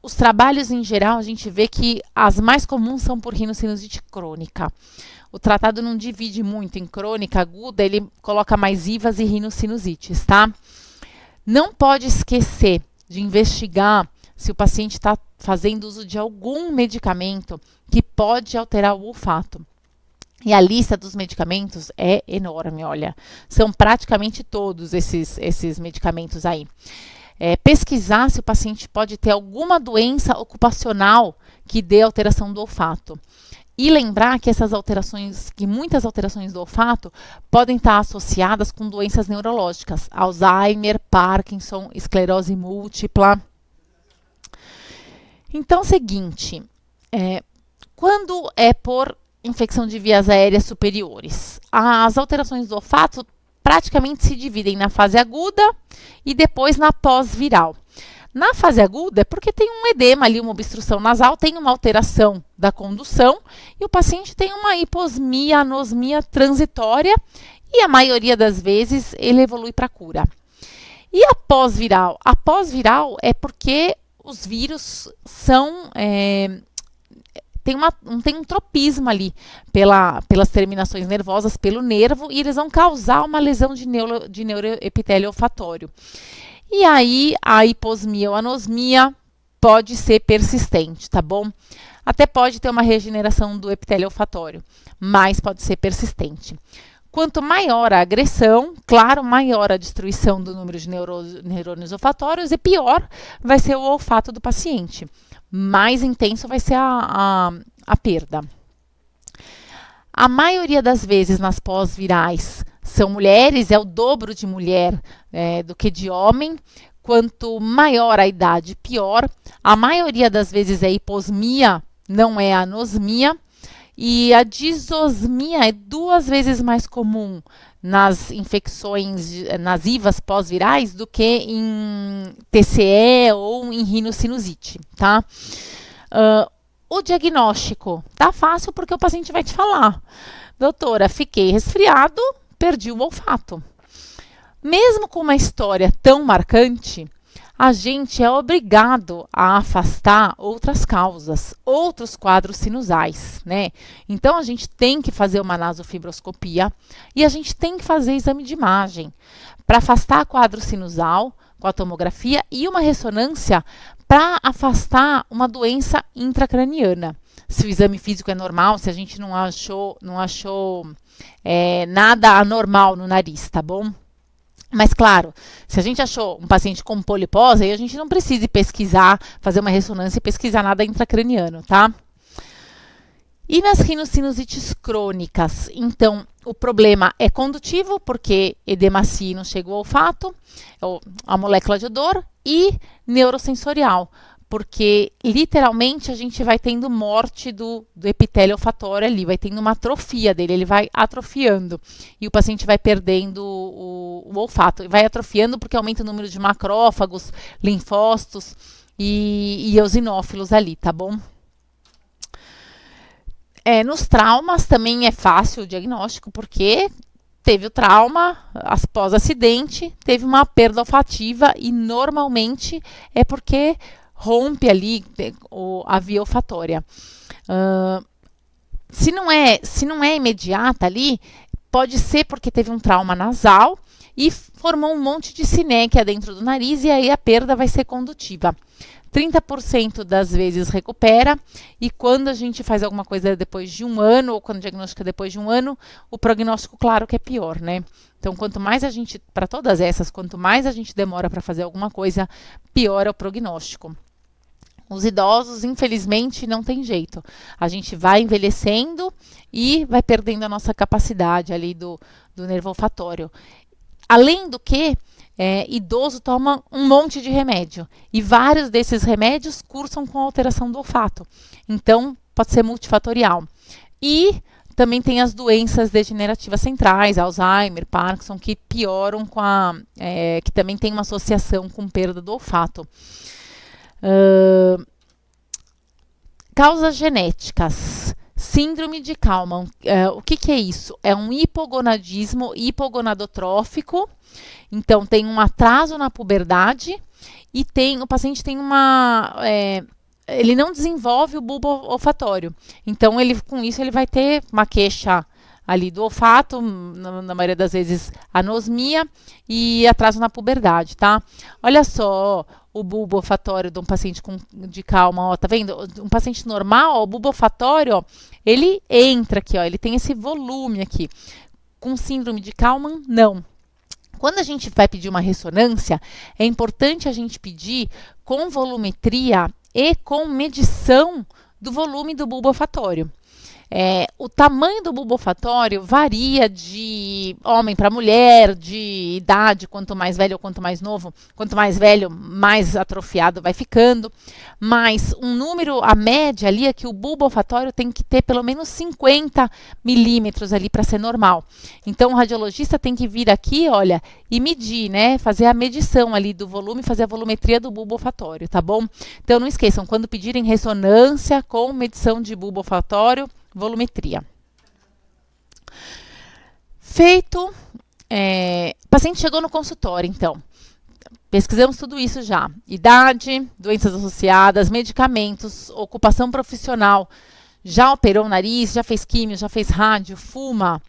Os trabalhos em geral, a gente vê que as mais comuns são por rinocinusite crônica. O tratado não divide muito em crônica, aguda, ele coloca mais IVAs e rinossinusites, tá? Não pode esquecer de investigar se o paciente está fazendo uso de algum medicamento que pode alterar o olfato. E a lista dos medicamentos é enorme, olha. São praticamente todos esses medicamentos aí. Pesquisar se o paciente pode ter alguma doença ocupacional que dê alteração do olfato. E lembrar que muitas alterações do olfato podem estar associadas com doenças neurológicas, Alzheimer, Parkinson, esclerose múltipla. Então, é o seguinte, quando é por infecção de vias aéreas superiores, as alterações do olfato praticamente se dividem na fase aguda e depois na pós-viral. Na fase aguda é porque tem um edema ali, uma obstrução nasal, tem uma alteração da condução e o paciente tem uma hiposmia, anosmia transitória e a maioria das vezes ele evolui para cura. E a pós-viral? A pós-viral é porque os vírus tem um tropismo ali pelas terminações nervosas, pelo nervo, e eles vão causar uma lesão de neuroepitélio olfatório. E aí, a hiposmia ou anosmia pode ser persistente, tá bom? Até pode ter uma regeneração do epitélio olfatório, mas pode ser persistente. Quanto maior a agressão, claro, maior a destruição do número de neurônios olfatórios e pior vai ser o olfato do paciente. Mais intenso vai ser a perda. A maioria das vezes nas pós-virais são mulheres, é o dobro de mulher do que de homem. Quanto maior a idade, pior. A maioria das vezes é hiposmia, não é anosmia. E a disosmia é 2 vezes mais comum nas infecções, nas IVAs pós-virais, do que em TCE ou em rinocinusite, tá? O diagnóstico tá fácil porque o paciente vai te falar: doutora, fiquei resfriado, perdi o olfato. Mesmo com uma história tão marcante, a gente é obrigado a afastar outras causas, outros quadros sinusais, né? Então, a gente tem que fazer uma nasofibroscopia e a gente tem que fazer exame de imagem para afastar quadro sinusal com a tomografia e uma ressonância para afastar uma doença intracraniana. Se o exame físico é normal, se a gente não achou nada anormal no nariz, tá bom? Mas, claro, se a gente achou um paciente com polipose, aí a gente não precisa pesquisar, fazer uma ressonância e pesquisar nada intracraniano, tá? E nas rinossinusites crônicas, então, o problema é condutivo, porque edemacia não chega ao olfato, a molécula de odor, e neurosensorial, porque literalmente a gente vai tendo morte do epitélio olfatório ali, vai tendo uma atrofia dele, ele vai atrofiando e o paciente vai perdendo o olfato. Vai atrofiando porque aumenta o número de macrófagos, linfócitos e eosinófilos ali, tá bom? Nos traumas também é fácil o diagnóstico, porque teve o trauma, após acidente, teve uma perda olfativa e normalmente é porque rompe ali a via olfatória. Se não é imediata ali, pode ser porque teve um trauma nasal e formou um monte de sinéquia dentro do nariz e aí a perda vai ser condutiva. 30% das vezes recupera e quando a gente faz alguma coisa depois de 1 ano ou quando diagnostica depois de 1 ano, o prognóstico, claro, que é pior, né? Então, quanto mais a gente, para todas essas, quanto mais a gente demora para fazer alguma coisa, pior é o prognóstico. Os idosos, infelizmente, não tem jeito. A gente vai envelhecendo e vai perdendo a nossa capacidade ali do nervo olfatório. Além do que, idoso toma um monte de remédio. E vários desses remédios cursam com alteração do olfato. Então, pode ser multifatorial. E também tem as doenças degenerativas centrais, Alzheimer, Parkinson, que pioram que também tem uma associação com perda do olfato. Causas genéticas. Síndrome de Kallmann. O que é isso? É um hipogonadismo hipogonadotrófico. Então, tem um atraso na puberdade e o paciente tem ele não desenvolve o bulbo olfatório. Então, com isso, ele vai ter uma queixa ali do olfato, na maioria das vezes anosmia e atraso na puberdade, tá? Olha só o bulbo olfatório de um paciente de Kallmann, ó, tá vendo? Um paciente normal, ó, o bulbo olfatório, ó, ele entra aqui, ó, ele tem esse volume aqui. Com síndrome de Kallmann, não. Quando a gente vai pedir uma ressonância, é importante a gente pedir com volumetria e com medição do volume do bulbo olfatório. O tamanho do bulbo olfatório varia de homem para mulher, de idade, quanto mais velho ou quanto mais novo. Quanto mais velho, mais atrofiado vai ficando. Mas a média ali é que o bulbo olfatório tem que ter pelo menos 50 milímetros ali para ser normal. Então o radiologista tem que vir aqui, olha, e medir, né? Fazer a medição ali do volume, fazer a volumetria do bulbo olfatório, tá bom? Então não esqueçam, quando pedirem ressonância com medição de bulbo olfatório, volumetria. Feito, o paciente chegou no consultório, então. Pesquisamos tudo isso já. Idade, doenças associadas, medicamentos, ocupação profissional. Já operou o nariz, já fez químio, já fez rádio, fuma.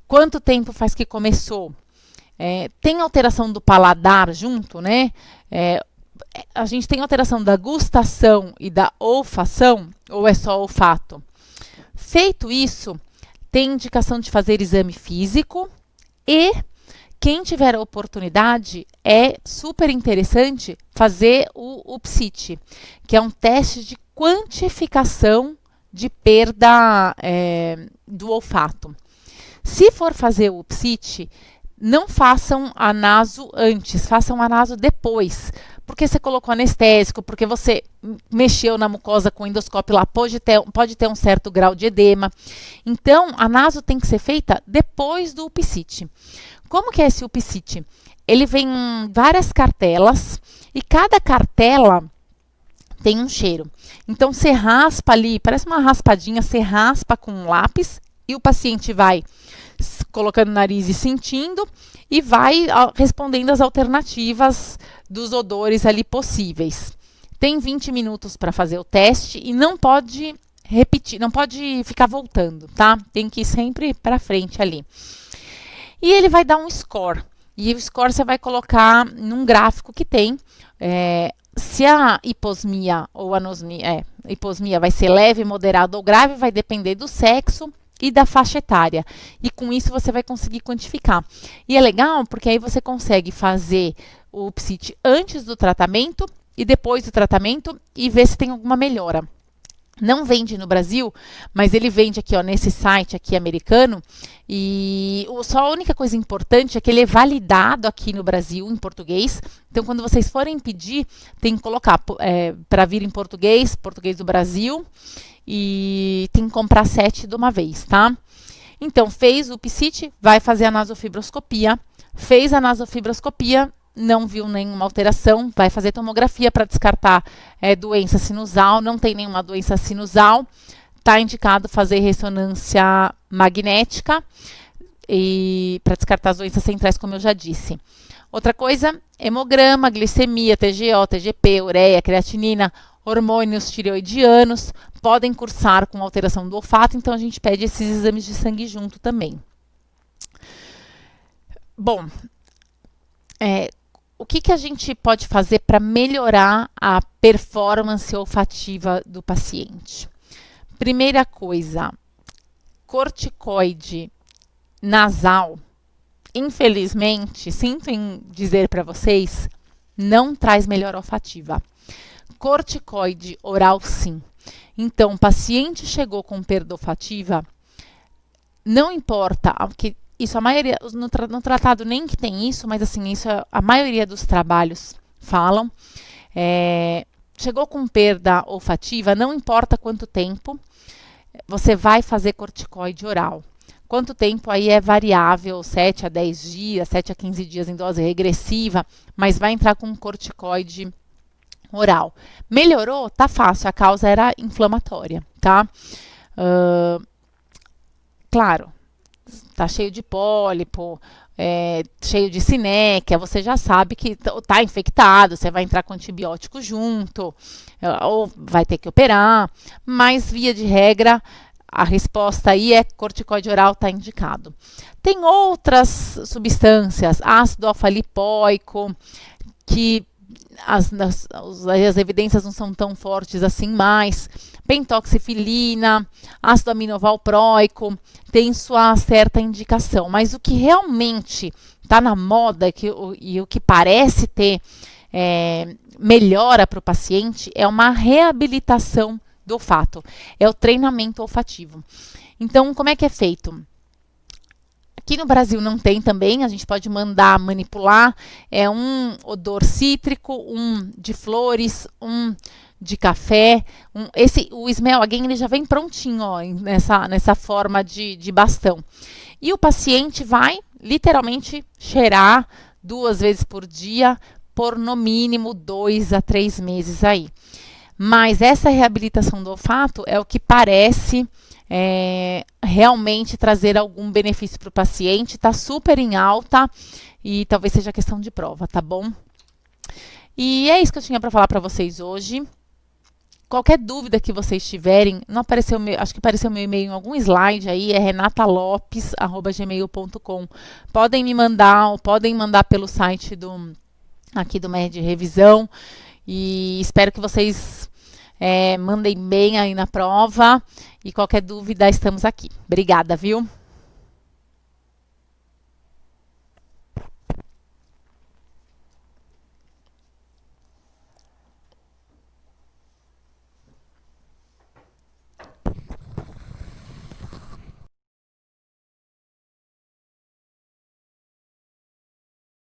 Quanto tempo faz que começou? Tem alteração do paladar junto, né? A gente tem alteração da gustação e da olfação, ou é só olfato? Feito isso, tem indicação de fazer exame físico e quem tiver a oportunidade, é super interessante fazer o PSIT, que é um teste de quantificação de perda do olfato. Se for fazer o PSIT, não façam a naso antes, façam a naso depois. Porque você colocou anestésico, porque você mexeu na mucosa com o endoscópio lá, pode ter um certo grau de edema. Então, a naso tem que ser feita depois do PSIT. Como que é esse PSIT? Ele vem em várias cartelas e cada cartela tem um cheiro. Então, você raspa ali, parece uma raspadinha, você raspa com um lápis e o paciente vai colocando o nariz e sentindo e vai respondendo as alternativas dos odores ali possíveis. Tem 20 minutos para fazer o teste e não pode repetir, não pode ficar voltando, tá? Tem que ir sempre para frente ali. E ele vai dar um score. E o score você vai colocar num gráfico que tem. Se a hiposmia ou anosmia, hiposmia vai ser leve, moderada ou grave, vai depender do sexo e da faixa etária. E com isso você vai conseguir quantificar. E é legal porque aí você consegue fazer o PSIT antes do tratamento e depois do tratamento e ver se tem alguma melhora. Não vende no Brasil, mas ele vende aqui, ó, nesse site aqui americano. E só a única coisa importante é que ele é validado aqui no Brasil em português. Então, quando vocês forem pedir, tem que colocar para vir em português, português do Brasil. E tem que comprar 7 de uma vez, tá? Então, fez o PSIT, vai fazer a nasofibroscopia. Fez a nasofibroscopia, não viu nenhuma alteração, vai fazer tomografia para descartar doença sinusal, não tem nenhuma doença sinusal. Está indicado fazer ressonância magnética e para descartar as doenças centrais, como eu já disse. Outra coisa, hemograma, glicemia, TGO, TGP, ureia, creatinina, hormônios tireoidianos, podem cursar com alteração do olfato, então a gente pede esses exames de sangue junto também. Bom, o que a gente pode fazer para melhorar a performance olfativa do paciente? Primeira coisa, corticoide nasal, infelizmente, sinto em dizer para vocês, não traz melhora olfativa. Corticoide oral, sim. Então, o paciente chegou com perda olfativa, não importa, porque isso a maioria, no tratado nem que tem isso, mas assim, isso a maioria dos trabalhos falam. Chegou com perda olfativa, não importa quanto tempo, você vai fazer corticoide oral. Quanto tempo aí é variável, 7 a 10 dias, 7 a 15 dias em dose regressiva, mas vai entrar com corticoide oral. Melhorou? Tá fácil, a causa era inflamatória, tá? Claro, tá cheio de pólipo, cheio de sinéquia, você já sabe que tá infectado, você vai entrar com antibiótico junto, ou vai ter que operar, mas via de regra, a resposta aí é corticoide oral está indicado. Tem outras substâncias, ácido alfa-lipoico, que as evidências não são tão fortes assim mais. Pentoxifilina, ácido aminovalproico, tem sua certa indicação. Mas o que realmente está na moda e o que parece ter melhora para o paciente é uma reabilitação do olfato, é o treinamento olfativo. Então, como é que é feito? Aqui no Brasil não tem também, a gente pode mandar manipular, é um odor cítrico, um de flores, um de café. O Smell Again ele já vem prontinho, ó, nessa forma de bastão. E o paciente vai literalmente cheirar 2 vezes por dia, por no mínimo 2 a 3 meses aí. Mas essa reabilitação do olfato é o que parece realmente trazer algum benefício para o paciente, está super em alta e talvez seja questão de prova, tá bom? E é isso que eu tinha para falar para vocês hoje. Qualquer dúvida que vocês tiverem, não apareceu acho que apareceu meu e-mail em algum slide aí, é renatalopes@gmail.com. Podem me mandar, ou podem mandar pelo site aqui do MED Revisão, e espero que vocês mandem bem aí na prova, e qualquer dúvida estamos aqui. Obrigada, viu?